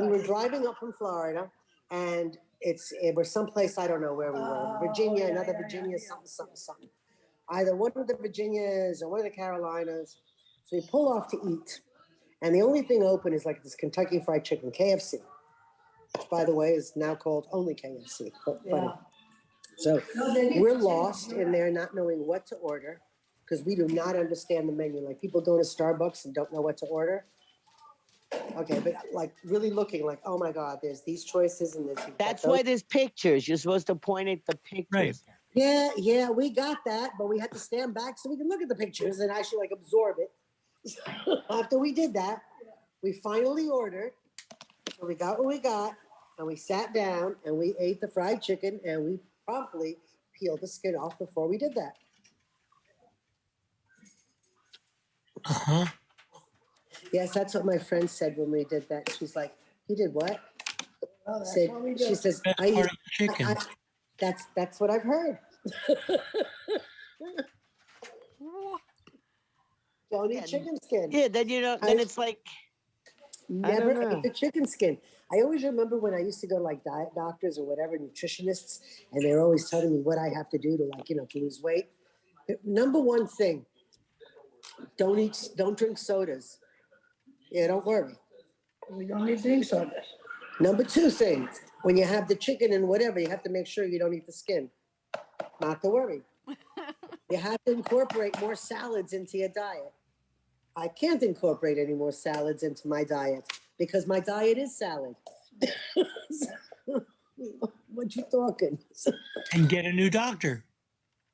We were driving up from Florida, and it was someplace, I don't know where we were, Virginia, yeah, another yeah, Virginia, yeah. something. Either one of the Virginias or one of the Carolinas. So we pull off to eat, and the only thing open is like this Kentucky Fried Chicken, KFC, which, by the way, is now called only KFC. But Yeah. so No, they need we're to lost change in there not knowing what to order because we do not understand the menu. Like people go to Starbucks and don't know what to order. Okay, but like really looking like, oh my God, there's these choices and there's. That's why there's pictures. You're supposed to point at the pictures. Right. Yeah, we got that, but we had to stand back so we can look at the pictures and actually like absorb it. After we did that, we finally ordered. So we got what we got, and we sat down and we ate the fried chicken, and we promptly peeled the skin off before we did that. Uh-huh. Yes, that's what my friend said when we did that. She's like, "You did what?" Oh, that's Said, what we do. she says, Best "I part used, of the chicken. that's what I've heard." Don't eat chicken skin. Yeah, then then it's like I don't Never know. ate the chicken skin. I always remember when I used to go to like diet doctors or whatever, nutritionists, and they were always telling me what I have to do to like, to lose weight. Number one thing, don't drink sodas. Yeah, don't worry. We don't need drink sodas. Number two thing, when you have the chicken and whatever, you have to make sure you don't eat the skin. Not to worry. You have to incorporate more salads into your diet. I can't incorporate any more salads into my diet because my diet is salad. What you talking? And get a new doctor.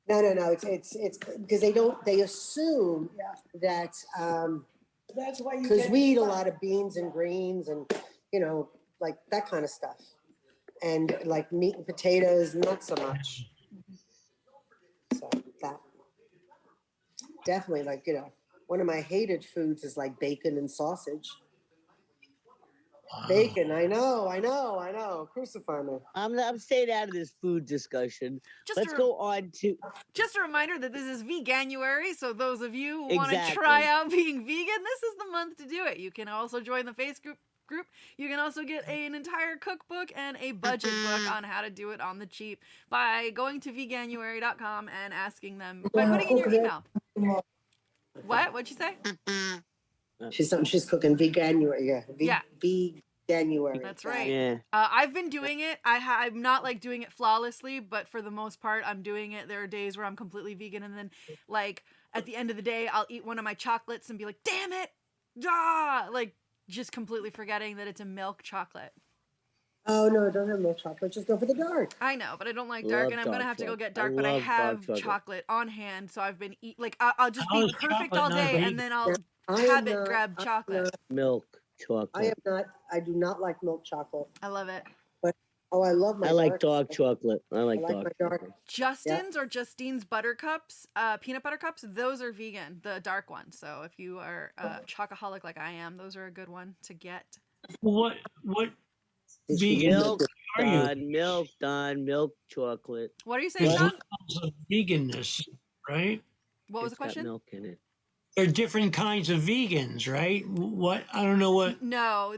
No. It's because they assume Yeah. that That's why you because get we eat a fat. lot of beans and greens and like that kind of stuff, and like meat and potatoes, not so much. So that definitely one of my hated foods is like bacon and sausage. Wow. Bacon, I know. Crucify me. I'm staying out of this food discussion. Just Let's a, go on to just a reminder that this is Veganuary, so those of you who want to Exactly. try out being vegan, this is the month to do it. You can also join the Facebook group. You can also get an entire cookbook and a budget book on how to do it on the cheap by going to veganuary.com and asking them by putting in your email. What? What'd you say? She's cooking veganuary. Yeah. Yeah. Veganuary. That's right. yeah. I've been doing it. I'm not like doing it flawlessly, but for the most part, I'm doing it. There are days where I'm completely vegan, and then like at the end of the day, I'll eat one of my chocolates and be like, "Damn it, like just completely forgetting that it's a milk chocolate." Oh no, don't have milk chocolate. Just go for the dark. I know, but I don't like dark, Love and I'm gonna dark have to go chocolate. get I dark. But I love dark have chocolate. chocolate on hand, so I've been I'll just How be is perfect chocolate all not day, vegan? and then I'll I am habit not- grab I am chocolate. not- Milk I chocolate. am not. I do not like milk chocolate. I love it. Oh, I love my. I like dark chocolate. I like like dark my dark. chocolate. Justin's or Justine's buttercups, peanut butter cups, those are vegan, the dark ones. So if you are a chocoholic like I am, those are a good one to get. What Did she vegan get Milk are you? milk chocolate. What are you saying, There's John? levels of veganness, right? What was the It's got question? milk in it. There are different kinds of vegans, right? What I don't know what. No,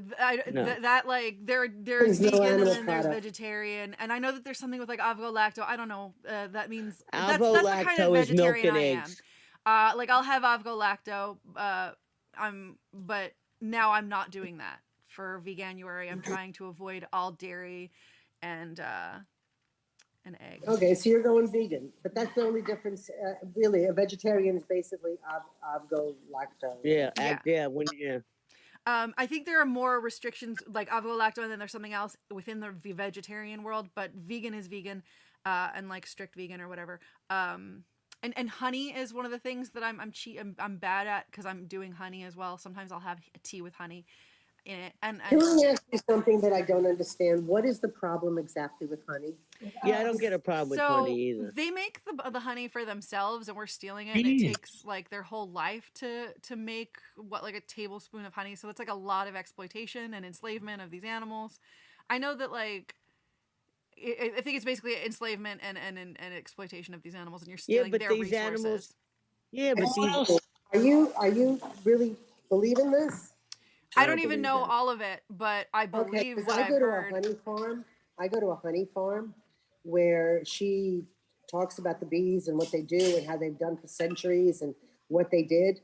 No. that like there's There's no vegan and animal then there's product. vegetarian, and I know that there's something with like avo-lacto. I don't know. That means that's the kind Avo-lacto of is milk vegetarian and I am. eggs. Like I'll have avo-lacto. But now I'm not doing that for Veganuary. I'm trying to avoid all dairy and eggs. Okay, so you're going vegan, but that's the only difference. Really, a vegetarian is basically avo-lacto. Yeah, Yeah. yeah. I think there are more restrictions like avo-lacto, and then there's something else within the vegetarian world. But vegan is vegan, and like strict vegan or whatever. And honey is one of the things that I'm bad at because I'm doing honey as well. Sometimes I'll have a tea with honey in it. And Can I ask you something that I don't understand? What is the problem exactly with honey? Yeah, I don't get a problem with honey either. they make the honey for themselves, and we're stealing it. And Bees. it takes like their whole life to make like a tablespoon of honey. So it's like a lot of exploitation and enslavement of these animals. I know that like. I think it's basically enslavement and exploitation of these animals, and you're stealing but their these resources. animals- Yeah, but Well, these, Are you really believe in this? I don't even believe know that. all of it, but I Okay, believe because what I I've go to heard. a honey farm. I go to a honey farm where she talks about the bees and what they do and how they've done for centuries and what they did.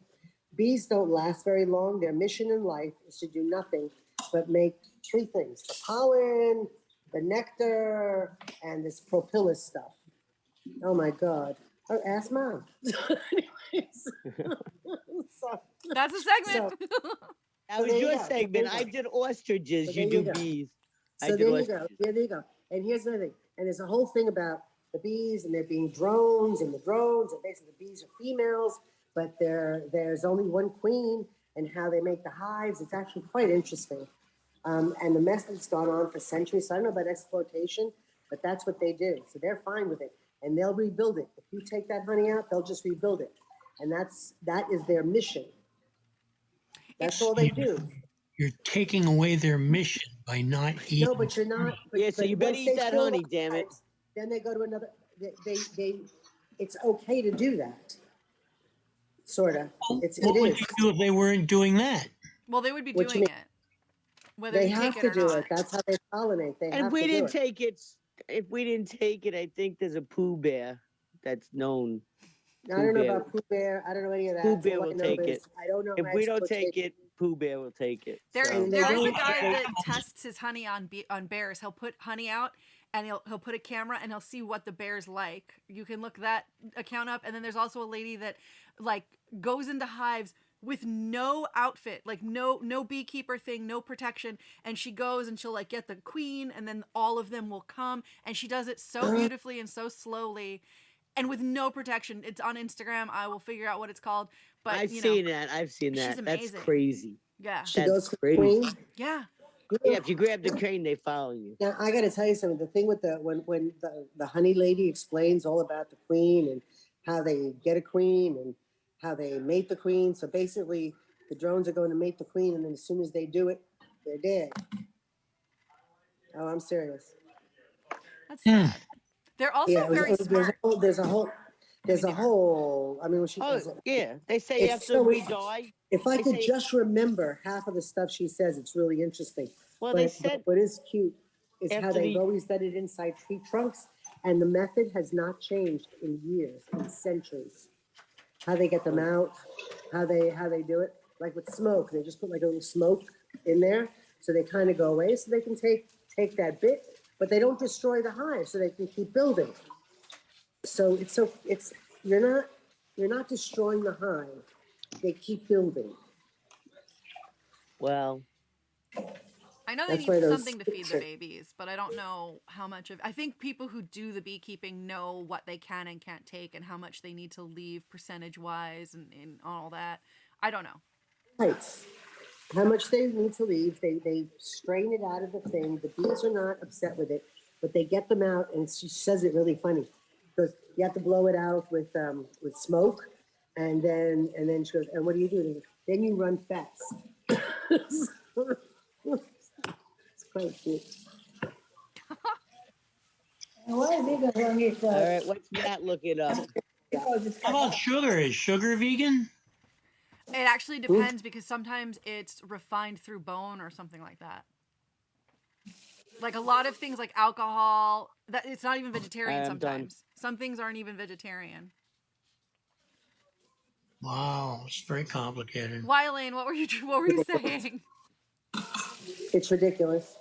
Bees don't last very long. Their mission in life is to do nothing but make three things: the pollen, the nectar, and this propolis stuff. Oh my God. Oh, ask Mom. Anyways. So- That's a segment. that So was there you your go. So segment. there you I go. did ostriches. So You there do you go. bees. I So did there you go. ostriches. Yeah, there you go. And here's another thing. And there's a whole thing about the bees and there being drones and the drones and basically the bees are females, but there's only one queen and how they make the hives. It's actually quite interesting. And the method's gone on for centuries. So I don't know about exploitation, but that's what they do. So they're fine with it and they'll rebuild it. If you take that honey out, they'll just rebuild it. And that is their mission. That's all they do. you're taking away their mission by not eating. No, but you're not. But, Yeah, so you better once eat they that fill the honey, damn it. hives, then they go to another. They it's okay to do that. Sort of. It What would is. you do if they weren't doing that? Well, they would be What you doing mean? it, whether They you have take to it or do not. it. That's how they pollinate. They And have if we to do didn't it. take it, if we didn't take it, I think there's a Pooh Bear that's known. I don't know Bear. about Pooh Bear. I don't know any of that. Pooh All Bear I will know take is it. I don't know. If how we don't take exploitation- it, Pooh Bear will take it. There So- And they is a don't- guy that tests his honey on bears. He'll put honey out and he'll put a camera and he'll see what the bears like. You can look that account up. And then there's also a lady that like goes into hives with no outfit, like no beekeeper thing, no protection, and she goes and she'll like get the queen and then all of them will come, and she does it so beautifully and so slowly and with no protection. It's on Instagram. I will figure out what it's called, but I've you know, seen that. I've seen she's that. That's amazing. crazy. yeah, She That's goes for crazy. the queen. yeah. Yeah, if you grab the crane, they follow you. Now I got to tell you something. The thing with when the honey lady explains all about the queen and how they get a queen and how they mate the queen. So basically, the drones are going to mate the queen, and then as soon as they do it, they're dead. Oh, I'm serious. That's sad. They're also Yeah, very smart. there's a whole. I mean, when she Oh, does it. yeah. They say It's after so- we die. If I they could say- just remember half of the stuff she says, it's really interesting. Well, But, they but said what is cute is how after they've the- always done it inside tree trunks, and the method has not changed in years, in centuries. How they get them out, how they do it, like with smoke, they just put like a little smoke in there, so they kind of go away, so they can take that bit, but they don't destroy the hive, so they can keep building. So you're not destroying the hive, they keep building. well, I know they That's why need those something to feed the picture- babies, but I don't know how much of. I think people who do the beekeeping know what they can and can't take and how much they need to leave percentage wise and all that. I don't know. Right. How much they need to leave, they strain it out of the thing. The bees are not upset with it, but they get them out, and she says it really funny because you have to blow it out with smoke, and then she goes, and what do you do? Then you run fast. It's quite cute. Why vegan don't eat all right. What's Matt looking up? because it's How about sugar? Is sugar vegan? It actually depends because sometimes it's refined through bone or something like that. Like a lot of things like alcohol, that it's not even vegetarian I'm done. sometimes. Some things aren't even vegetarian. Wow, it's very complicated. Why, Elaine? What were you saying? It's ridiculous.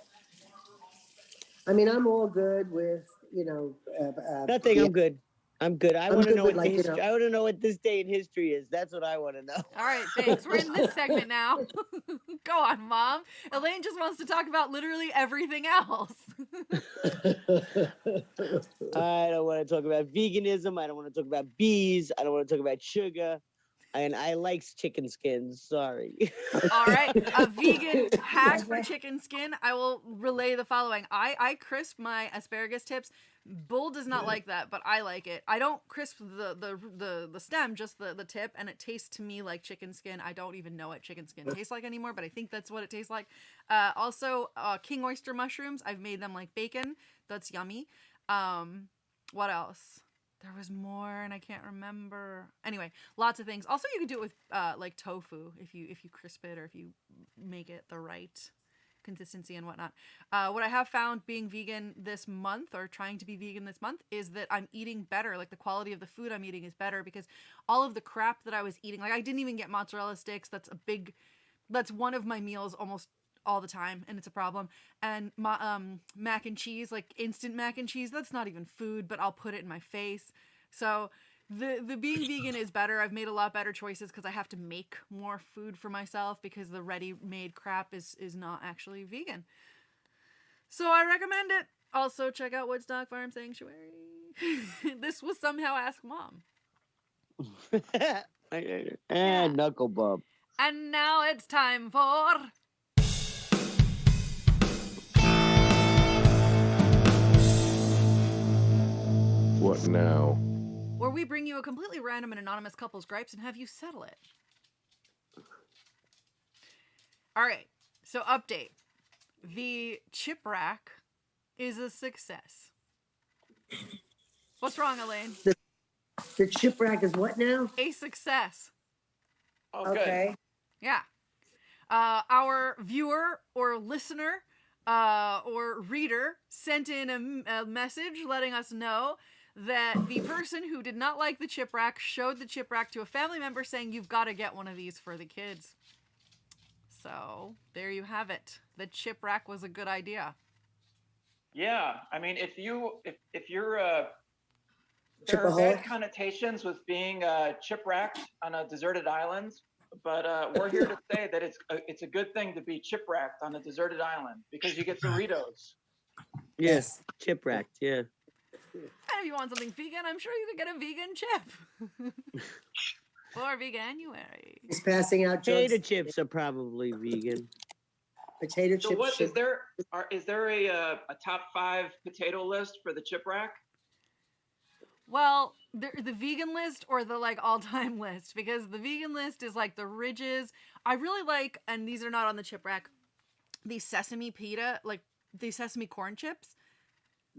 I mean, I'm all good with, Nothing. yeah, I'm good. I'm good. I I'm want to good know with, what the like, history. I want to know what this day in history is. That's what I want to know. All right, thanks. We're in this segment now. Go on, Mom. Elaine just wants to talk about literally everything else. I don't want to talk about veganism. I don't want to talk about bees. I don't want to talk about sugar. And I like chicken skins. Sorry. All right, a vegan hack for chicken skin. I will relay the following. I crisp my asparagus tips. Bull does not like that, but I like it. I don't crisp the stem, just the tip, and it tastes to me like chicken skin. I don't even know what chicken skin tastes like anymore, but I think that's what it tastes like. Also, king oyster mushrooms. I've made them like bacon. That's yummy. What else? There was more, and I can't remember. Anyway, lots of things. Also, you can do it with like tofu if you crisp it or if you make it the right consistency and whatnot. What I have found being vegan this month, or trying to be vegan this month, is that I'm eating better. Like the quality of the food I'm eating is better because all of the crap that I was eating, like I didn't even get mozzarella sticks. That's one of my meals almost all the time, and it's a problem. And my mac and cheese, like instant mac and cheese, that's not even food, but I'll put it in my face. So the being vegan is better. I've made a lot better choices because I have to make more food for myself because the ready-made crap is not actually vegan. So I recommend it. Also, check out Woodstock Farm Sanctuary. This was Somehow Ask Mom. And knuckle bump. And now it's time for... What now? where we bring you a completely random and anonymous couple's gripes and have you settle it. All right, so update. The chip rack is a success. What's wrong, Elaine? The chip rack is what now? A success. Oh, good. Okay. Yeah. Our viewer or listener or reader sent in a message letting us know that the person who did not like the chip rack showed the chip rack to a family member saying, you've got to get one of these for the kids. So there you have it. The chip rack was a good idea. Yeah, I mean, if you're there are bad connotations with being chip-wracked on a deserted island, but we're here to say that it's a good thing to be chip-wracked on a deserted island because you get Doritos. Yes, chip racked. Yeah. And if you want something vegan, I'm sure you could get a vegan chip. For Veganuary. He's passing out Potato jokes. chips are probably vegan. Potato So chips. what is there? Is there a top 5 potato list for the chip rack? Well, the vegan list or the like all-time list, because the vegan list is like the ridges. I really like, and these are not on the chip rack, the sesame pita, like the sesame corn chips.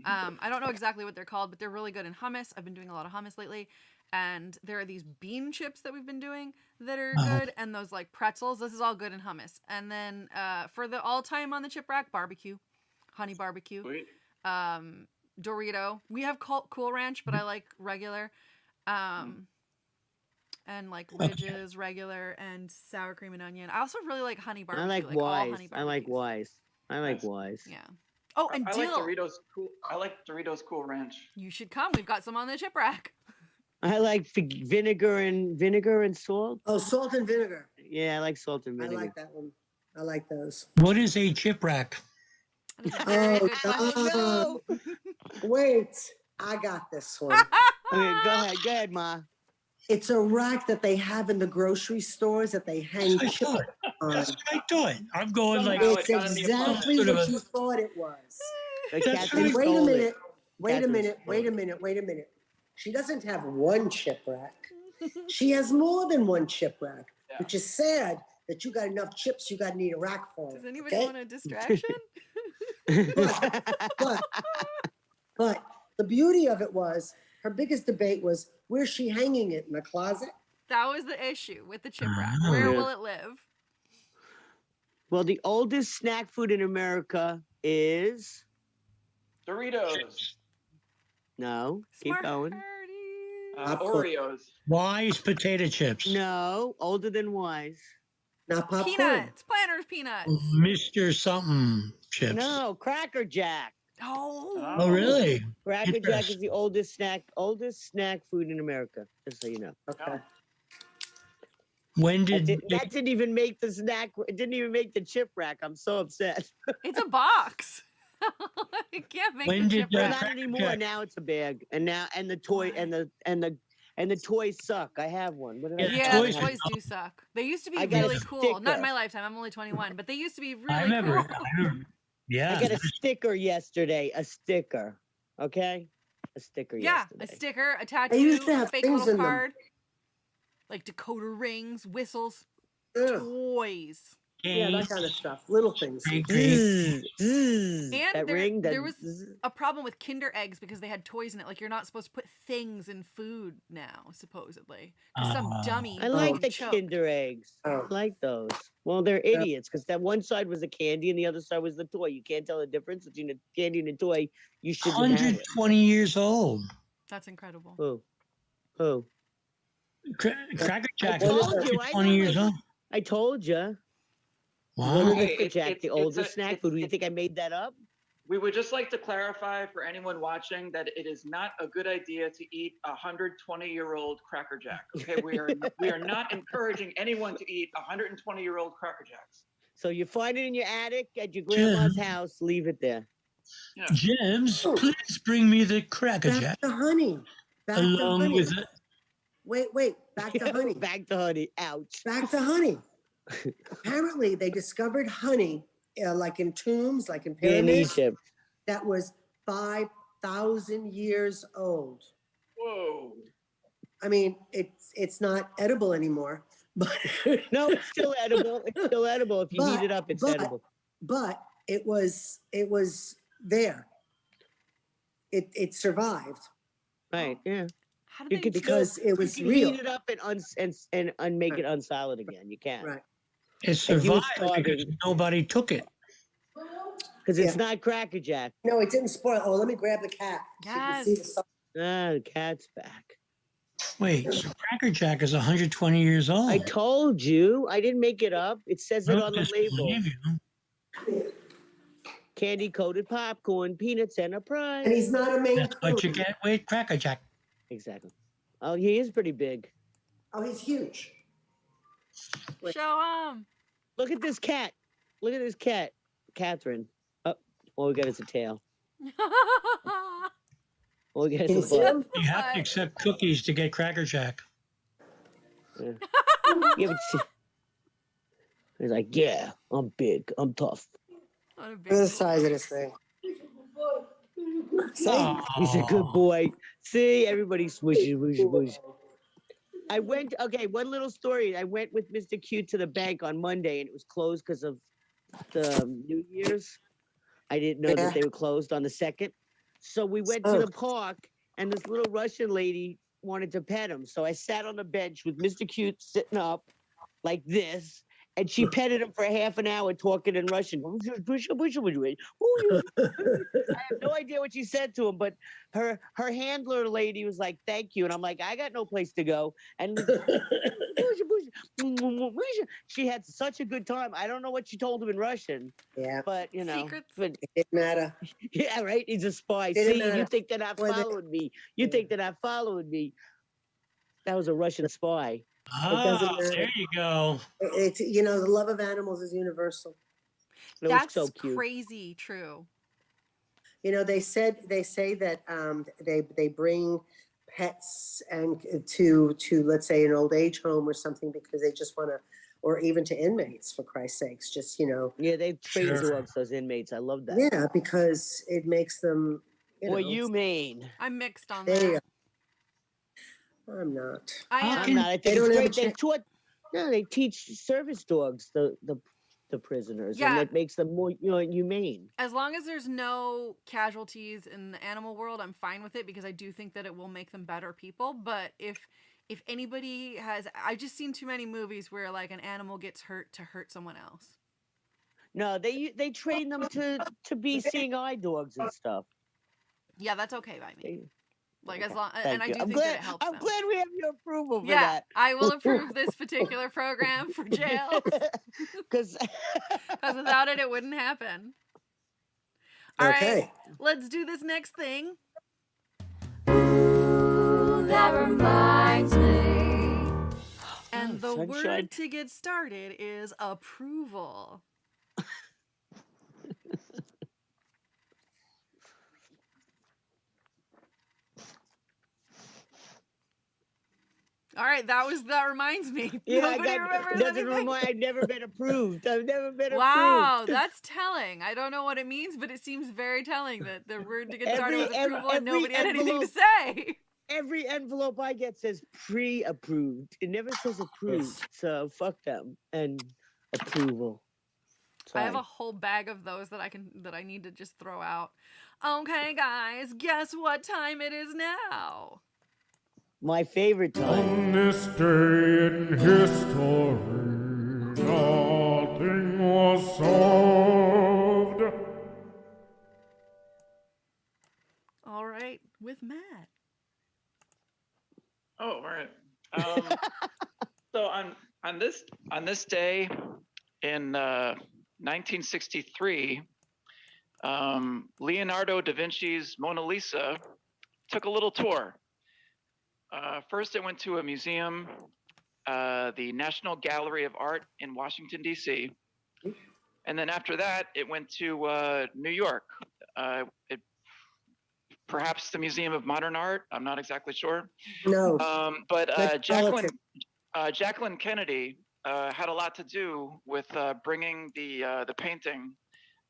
I don't know exactly what they're called, but they're really good in hummus. I've been doing a lot of hummus lately. And there are these bean chips that we've been doing that are good. And those like pretzels. This is all good in hummus. And then for the all-time on the chip rack, barbecue. Honey barbecue. Sweet. Dorito. We have Cool Ranch, but I like regular. And like ridges, regular, and sour cream and onion. I also really like honey barbecue. I like all Wise. honey I like barbecues. Wise. I like Wise. Yeah. Oh, and I dill. like Doritos Cool. I like Doritos Cool Ranch. You should come. We've got some on the chip rack. I like vinegar and salt. Oh, salt and vinegar. Yeah, I like salt and I vinegar. like that one. I like those. What is a chip rack? That is a very good Oh, question. no. Wait, I got this one. Okay, go ahead, Ma. It's a rack that they have in the grocery stores that they hang I chips thought. on. That's what I thought. I'm going like. Somehow It's it got in the exactly apartment. what you thought it was. Like That's Kathryn right. Wait a stole it. minute. Wait a Kathryn minute. stole Wait a it. minute. Wait a minute. She doesn't have one chip rack. She has more than one chip rack, Yeah. which is sad that you got enough chips. You got to need a rack for Does it. anybody Okay? want a distraction? But the beauty of it was her biggest debate was where's she hanging it in the closet? That was the issue with the chip rack. Where will it live? Well, the oldest snack food in America is Doritos, no. Keep going. Smarties. Oreos. Wise potato chips. No, older than wise. Not popcorn. Peanuts. Planters peanuts. Mr. Something chips. No, Cracker Jack. Oh. Oh, really? Cracker Jack is Interesting. the oldest snack food in America. Just so you know. Okay. When That, did that didn't even make the snack. It didn't even make the chip rack. I'm so upset. It's a box. You can't make When the chip did, But rack. not Cracker anymore. Jack- Now it's a bag, and the toy and the toys suck. I have one. What did I Yeah, have? Yeah, the toys toys do suck. They used to be I got a really cool. Not in sticker. my lifetime. I'm only 21, but they used to be really I remember. cool. Yeah. I got a sticker yesterday. A sticker. Okay. A sticker Yeah, yesterday. a sticker, a tattoo, They used to a have fake things little in them. card, like decoder rings, whistles, Ugh. toys. Yeah, that kind of stuff. Little things. Great. Zzz, zzz. And That there, ring. That there was zzz. a problem with Kinder eggs because they had toys in it. Like you're not supposed to put things in food now, supposedly. 'Cause some dummy. I like the choked. Kinder eggs. Oh. I like those. Well, they're idiots because that one side was the candy and the other side was the toy. You can't tell the difference between the candy and the toy. You shouldn't have it. 120 years old. That's incredible. Who? Cracker Jack is told you, I 120 know years it. old. I told you. Wow. Hey, Cracker Jack, the it's oldest snack food. Do you it's- think I made that up? We would just like to clarify for anyone watching that it is not a good idea to eat a 120-year-old Cracker Jack. Okay, we are not encouraging anyone to eat 120-year-old Cracker Jacks. So you find it in your attic at your grandma's house. Leave it there. Yeah. James, Oh. please bring me the Cracker Back Jack to honey. Back to along honey. with it. Wait. Back to honey. Back to honey. Ouch. Back to honey. Apparently, they discovered honey, like in tombs, like in In pyramids, Egypt. that was 5,000 years old. Whoa. I mean, it's not edible anymore, but No, it's still edible. It's still edible. If you heat it up, it's edible. but it was there. It survived Right. Yeah. How You did they could do because it was You can real. heat it up and make it unsolid again. You can. Right. It If you were survived because starving. nobody took it. Because it's Yeah. not Cracker Jack. No, it didn't spoil. Oh, let me grab the cat. So you can see the Yes. size. Ah, the cat's back. Wait, so Cracker Jack is 120 years old. I told you. I didn't make it up. It says I it don't on the label. disbelieve you. Candy coated popcorn, peanuts, and a prize. And he's not a main That's what you food. get with Cracker Jack. Exactly. Oh, he is pretty big. Oh, he's huge. show them? Look at this cat. Look at this cat, Kathryn. Oh, all we got is a tail. All we got Can you is a see butt. him? You have to accept cookies to get Cracker Jack. Yeah, but he's like, yeah, I'm big. I'm tough. What a Look at big the size of this thing. See? He's a good boy. See, everybody smushy, smushy, smushy. I went, okay, one little story. I went with Mr. Q to the bank on Monday and it was closed because of the New Year's. I didn't know Yeah. that they were closed on the 2nd. So we went to the park and this little Russian lady wanted to pet him. So I sat on the bench with Mr. Q sitting up like this. And she petted him for half an hour talking in Russian. I have no idea what she said to him, but her handler lady was like, "Thank you," and I'm like, "I got no place to go." And she had such a good time. I don't know what she told him in Russian, Yeah, but you know, Secrets. but it didn't matter. yeah, right. He's a spy. Didn't See, you matter. think they're not Whether- following me? You Yeah. think they're not following me? That was a Russian spy. doesn't Ah, matter. there you go. It's the love of animals is universal. It That's was so cute. crazy true. They say that they bring pets and to let's say an old age home or something because they just want to, or even to inmates for Christ's sakes, just Yeah, they train Sure. dogs, those inmates. I love that. yeah, because it makes them. What you mean? I'm mixed on There you that. go. I'm not. I How am. I'm can- not. I think They it's don't have great. a They cha- taught. No, they teach service dogs the prisoners, Yeah. and that makes them more humane. As long as there's no casualties in the animal world, I'm fine with it because I do think that it will make them better people. But if if anybody has, I've just seen too many movies where like an animal gets hurt to hurt someone else. No, they train them to be seeing eye dogs and stuff. Yeah, that's okay by me. They- Like as long, Thank and I you. do I'm think that glad. it helps I'm them. glad we have your approval for Yeah, that. I will approve this particular program for jails Because because without it, it wouldn't happen. All Okay. right, let's do this next thing. That reminds me. And the sunshine. word to get started is approval. All right, that reminds me. Nobody remembers doesn't anything. remind. I've never been approved. I've never been Wow, approved. that's telling. I don't know what it means, but it seems very telling that the word to get started Every- was approval and every nobody had anything to envelope- say. Every envelope I get says pre-approved. It never says approved. So fuck them and approval. I have Sorry. a whole bag of those that I need to just throw out. Okay, guys, guess what time it is now? My favorite time. On this day in history, nothing was solved. All right, with Matt. Oh, all right. So on this day in 1963, Leonardo da Vinci's Mona Lisa took a little tour. First, it went to a museum, the National Gallery of Art in Washington, D.C. And then after that, it went to New York. Perhaps the Museum of Modern Art. I'm not exactly sure. No. But Metropolitan. Jacqueline Kennedy had a lot to do with bringing the painting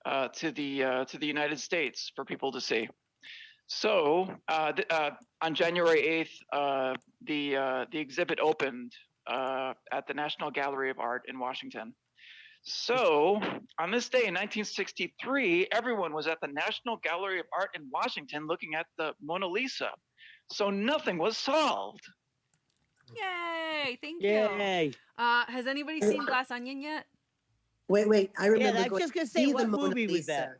to the United States for people to see. So on January 8th, the exhibit opened at the National Gallery of Art in Washington. So on this day in 1963, everyone was at the National Gallery of Art in Washington looking at the Mona Lisa. So nothing was solved. Yay! Thank you. Yay. Has anybody seen Glass Onion yet? Wait. I remember I was going just gonna to say, see what the Mona movie was Lisa. that?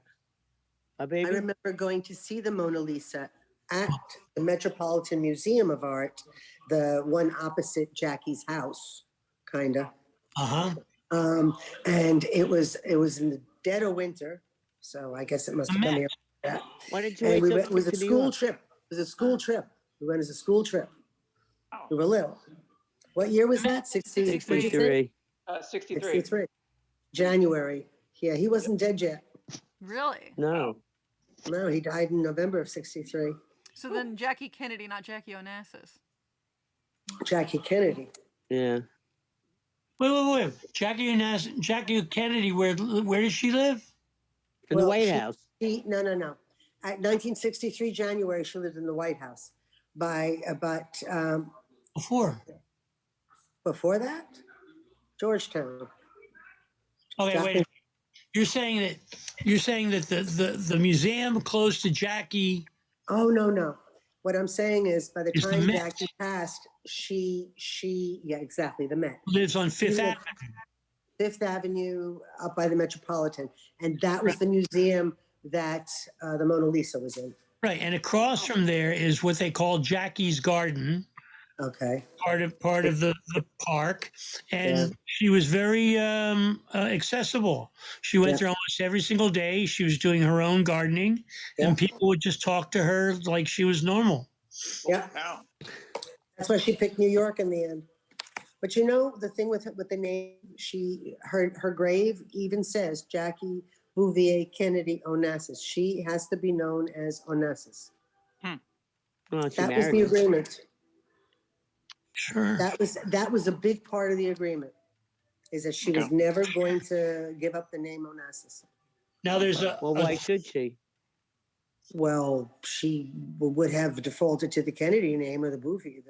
I Baby. remember going to see the Mona Lisa at the Metropolitan Museum of Art, the one opposite Jackie's house, kind of. Uh-huh. And it was in the dead of winter, so I guess it must have come here. Yeah. Why didn't you And wait we till went, it was a to New school York? trip. It was a school trip. We went as a school trip. Oh. We were little. What year was that? 63. 63. 63. 63. January. Yeah, he wasn't dead yet. Really? No. No, he died in November of 63. So then Jackie Kennedy, not Jackie Onassis. Jackie Kennedy. Yeah. Wait. Jackie Kennedy, where does she live? In the Well, White she- House. No. At 1963 January, she lived in the White House. Before that, Georgetown. Okay, wait. You're saying that the museum close to Jackie. Oh no. What I'm saying is, by the Is the time Met. Jackie passed, she yeah, exactly, the Met. Lives on Fifth lived- Avenue. Fifth Avenue up by the Metropolitan, and that was the museum that the Mona Lisa was in. Right, and across from there is what they call Jackie's Garden, Okay. part of the park, and Yeah. she was very accessible. She went Yeah. there almost every single day. She was doing her own gardening, Yeah. and people would just talk to her like she was normal. Yeah. Wow. That's why she picked New York in the end. But you know the thing with the name, her grave even says Jackie Bouvier Kennedy Onassis. She has to be known as Onassis. Oh, she That was married the him. agreement. Sure. That was a big part of the agreement, is that she was Okay. never going to give up the name Onassis. Now there's Well, why should she? Well, she would have defaulted to the Kennedy name or the Bouvier,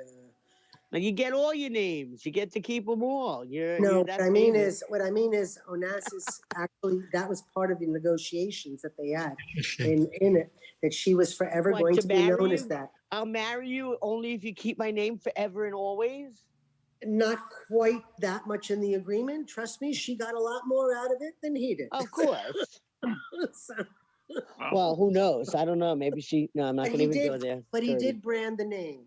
And you get all your names. You get to keep them all. No, you're that's famous. what I mean is Onassis actually, that was part of the negotiations that they had in it, that she was forever What, going to to be marry known as you? that. I'll marry you only if you keep my name forever and always. Not quite that much in the agreement. Trust me, she got a lot more out of it than he did. Of course. So, Well, who knows? I don't know. Maybe she. No, I'm not but going to even go there. but he Dirty. did brand the name.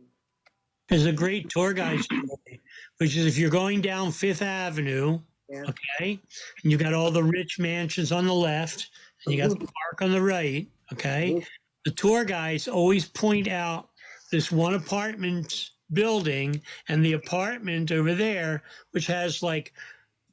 There's a great tour guide story, which is if you're going down Fifth Avenue, Yeah. okay, and you got all the rich mansions on the left, and you got the park on the right, okay. The tour guides always point out this one apartment building and the apartment over there, which has like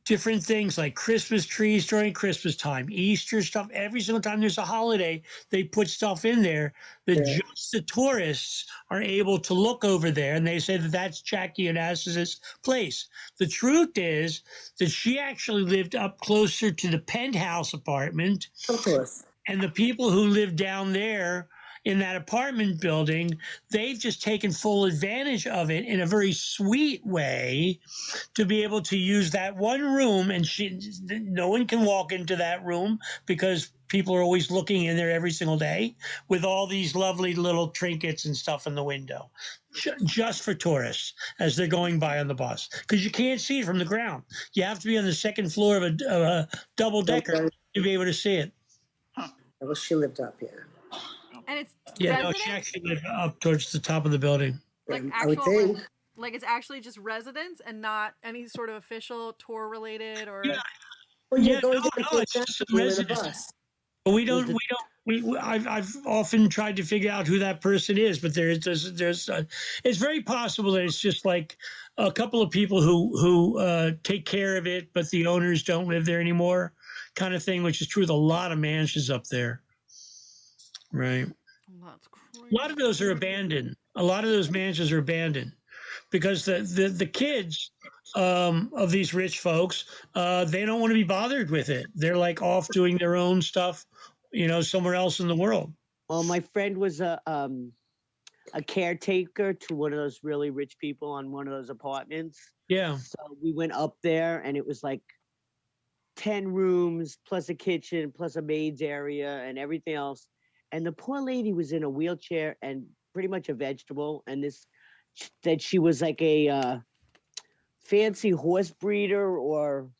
different things like Christmas trees during Christmas time, Easter stuff. Every single time there's a holiday, they put stuff in there that Yeah. just the tourists are able to look over there. And they say that that's Jackie Onassis's place. The truth is that she actually lived up closer to the penthouse apartment. Of course. And the people who live down there in that apartment building, they've just taken full advantage of it in a very sweet way to be able to use that one room. And no one can walk into that room because people are always looking in there every single day with all these lovely little trinkets and stuff in the window, just for tourists as they're going by on the bus. Because you can't see it from the ground. You have to be on the second floor of a double decker to be able to see it. Well, she lived up here. And it's Yeah, no, residents? she actually lived up towards the top of the building. Like I would actual, think. like it's actually just residents and not any sort of official tour related or. Yeah. Well, Yeah, you're going no, to the no, Fifth it's just Avenue in a residents. bus. But I've often tried to figure out who that person is, but it's very possible that it's just like a couple of people who take care of it, but the owners don't live there anymore, kind of thing, which is true with a lot of mansions up there. Right. That's crazy. A lot of those are abandoned. A lot of those mansions are abandoned because the kids of these rich folks, they don't want to be bothered with it. They're like off doing their own stuff, somewhere else in the world. Well, my friend was a caretaker to one of those really rich people on one of those apartments. Yeah. So we went up there, and it was like 10 rooms plus a kitchen plus a maid's area and everything else. And the poor lady was in a wheelchair and pretty much a vegetable. And that she was like a fancy horse breeder or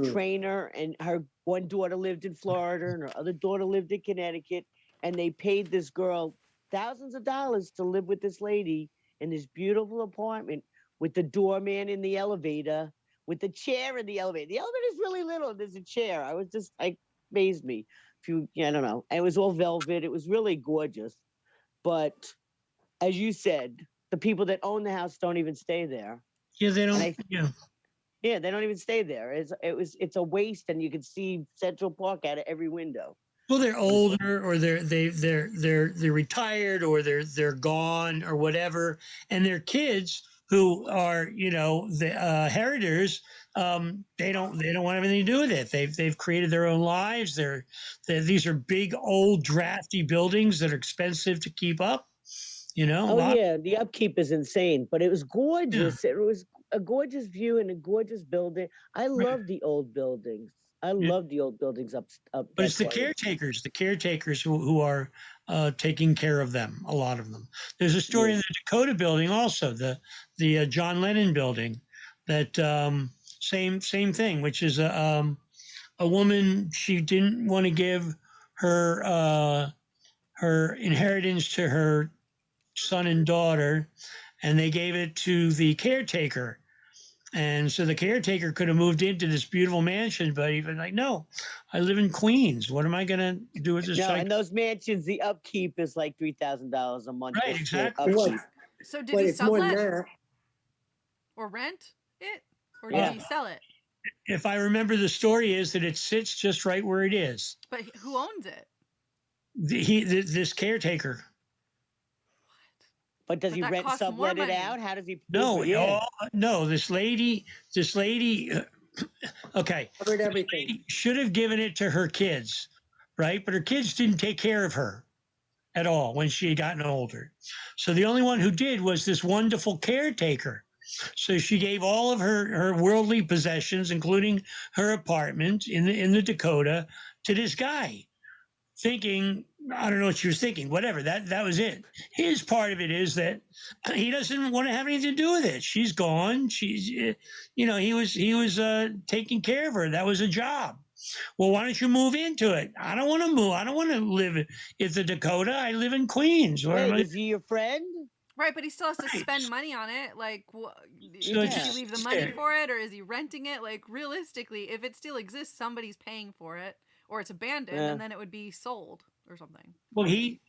trainer. And her one daughter lived in Florida and her other daughter lived in Connecticut. And they paid this girl thousands of dollars to live with this lady in this beautiful apartment with the doorman in the elevator, with the chair in the elevator. The elevator is really little. There's a chair. I was just amazed me. I don't know. It was all velvet. It was really gorgeous. But as you said, the people that own the house don't even stay there. Yeah, they don't. Yeah, they don't even stay there. It's a waste, and you can see Central Park out of every window. Well, they're older, or they're retired, or they're gone, or whatever, and their kids who are the heritors. They don't want anything to do with it. They've created their own lives. These are big, old, drafty buildings that are expensive to keep up. Oh yeah, the upkeep is insane, but it was gorgeous. Yeah. It was a gorgeous view and a gorgeous building. I love the old buildings. I love the old buildings up. But it's the caretakers who are taking care of them. A lot of them. There's a story in the Dakota building also, the John Lennon building, that same thing, which is a woman. She didn't want to give her inheritance to her son and daughter, and they gave it to the caretaker. And so the caretaker could have moved into this beautiful mansion, but he was like, no, I live in Queens. What am I going to do with this? No, and those mansions, the upkeep is like $3,000 a month. Right, exactly. So did he sublet or rent it, or did he sell it? If I remember, the story is that it sits just right where it is. But who owns it? This caretaker. But does he sublet it out? How does he? No, no. This lady. Okay. Covered everything. Lady should have given it to her kids, right? But her kids didn't take care of her at all when she had gotten older. So the only one who did was this wonderful caretaker. So she gave all of her worldly possessions, including her apartment in the Dakota, to this guy, thinking, I don't know what she was thinking, whatever. That was it. His part of it is that he doesn't want to have anything to do with it. She's gone. She's, he was taking care of her. That was a job. Well, why don't you move into it? I don't want to move. I don't want to live in the Dakota. I live in Queens. Wait, is he your friend? Right, but he still has to Right. spend money on it. Like, So did it's he leave the money fair. for it, or is he renting it? Like, realistically, if it still exists, somebody's paying for it, or it's abandoned, Yeah. and then it would be sold or something. Well, he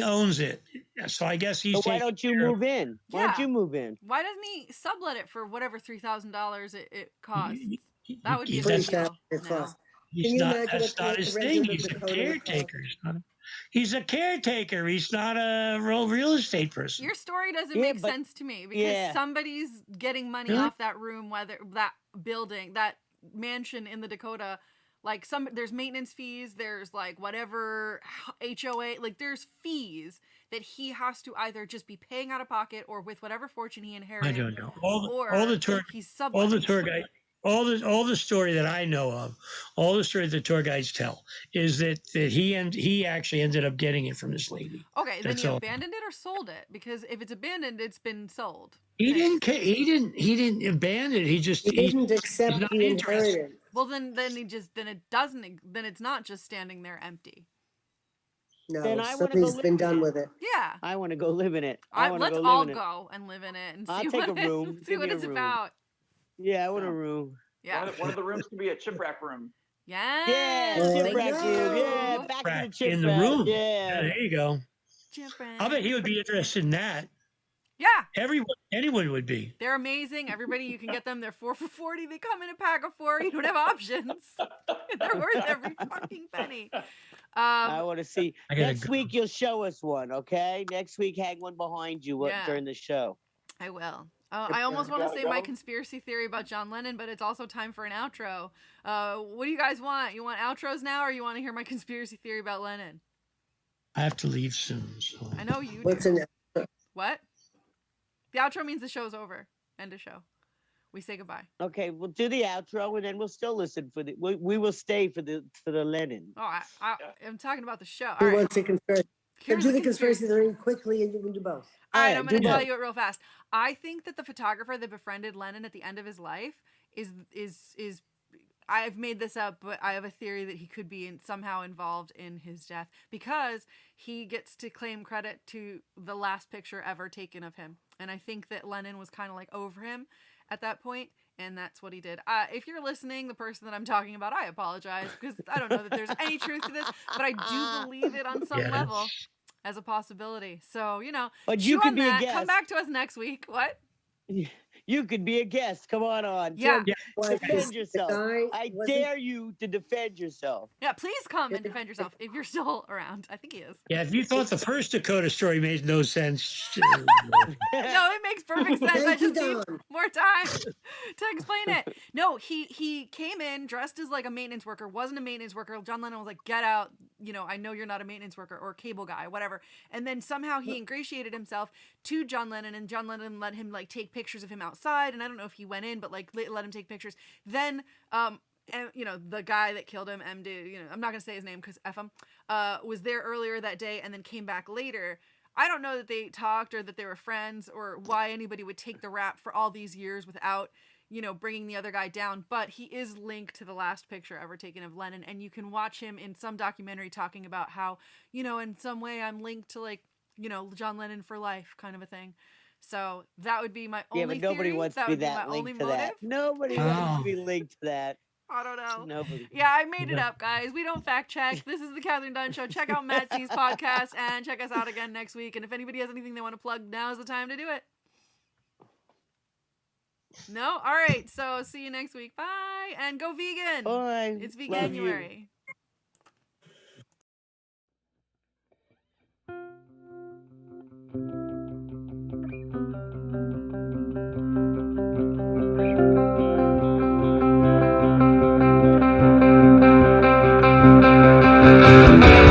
owns it. So I guess he's So why taking don't you care of- move in? Why don't Yeah. you move in? Why doesn't he sublet it for whatever $3,000 it costs? he- That would be a that's- good deal. It's now. lost. He's Can you not. imagine That's what not the his rent thing. of the He's a Dakota would cost? caretaker. He's a caretaker. He's not a real estate person. Your story doesn't Yeah, make but- sense to me because yeah. somebody's getting money Really? off that room, whether that building, that mansion in the Dakota. Like there's maintenance fees, there's like whatever HOA, like there's fees that he has to either just be paying out of pocket or with whatever fortune he I inherited. don't know. Or All the tour he's all subletting. the tour guide. All the story that I know of, all the story the tour guides tell is that he actually ended up getting it from this lady. Okay, then That's he all. abandoned it or sold it, because if it's abandoned, it's been sold. He Fixed. didn't abandon it. He just He didn't accept not the interested. inheritance. Well, then it's not just standing there empty. No, Then I wanna go something's live been in done it. with it. Yeah. I want to go live in it. I want to Let's go all live in it. go and live in it and I'll see take what a room. see Give what me a it's room. about. Yeah, I want a Yeah. room. Yeah. One of the rooms can be a chipwreck room. Yeah. Yeah, Oh, chipwreck no. dude. Yeah, back to the Right, chipwreck. in the room. Yeah. There you go. I bet he would be interested in that. Yeah. Anyone would be. They're amazing. Everybody, you can get them. They're 4 for $40. They come in a pack of 4. You don't have options. They're worth every fucking penny. I want to see. I gotta Next go. week you'll show us one, okay? Next week, hang one behind you Yeah. during the show. I will. I almost want to Gotta say my go. conspiracy theory about John Lennon, but it's also time for an outro. What do you guys want? You want outros now, or you want to hear my conspiracy theory about Lennon? I have to leave soon. So. I know you What's do. in What? The outro means the show's over. End of show. We say goodbye. Okay, we'll do the outro and then we'll still listen for the. We will stay for the Lennon. Oh, I'm talking about the show. All Who right. wants a conspiracy? Here's Do the the conspiracy theory quickly and you can do both. All right, Alright, I'm going do to tell both. you it real fast. I think that the photographer that befriended Lennon at the end of his life is I've made this up, but I have a theory that he could be somehow involved in his death because he gets to claim credit to the last picture ever taken of him. And I think that Lennon was kind of like over him at that point, and that's what he did. If you're listening, the person that I'm talking about, I apologize because I don't know that there's any truth to this, but I do believe it on some Yeah. level as a possibility. So, But chew you could on be a that. guest. Come back to us next week. What? You could be a guest. Come on. Yeah. Why, Defend this- the yourself. guy I wasn't- dare you to defend yourself. Yeah, please come and defend yourself if you're still around. I think he is. Yeah, if you thought the first Dakota story made no sense, No, it makes perfect sense. I Thank you, just need Don. more time to explain it. No, he came in dressed as like a maintenance worker, wasn't a maintenance worker. John Lennon was like, get out, I know you're not a maintenance worker or cable guy, whatever. And then somehow he ingratiated himself to John Lennon, and John Lennon let him like take pictures of him outside. And I don't know if he went in, but like let him take pictures. Then and, the guy that killed him, MD, I'm not gonna say his name because F him, was there earlier that day and then came back later. I don't know that they talked or that they were friends or why anybody would take the rap for all these years without, bringing the other guy down. But he is linked to the last picture ever taken of Lennon, and you can watch him in some documentary talking about how, in some way I'm linked to like, John Lennon for life kind of a thing. So that would be my only Yeah, but nobody theory. wants That to be would that my only linked to motive. that. Nobody wants to be linked to that. I don't know. Nobody. Yeah, I made it up, guys. We don't fact check. This is the Kathryn Dunn Show. Check out Matt C's podcast and check us out again next week. And if anybody has anything they want to plug, now's the time to do it. No? All right. So see you next week. Bye. And go vegan. Bye. It's Love you. Veganuary. Thank you.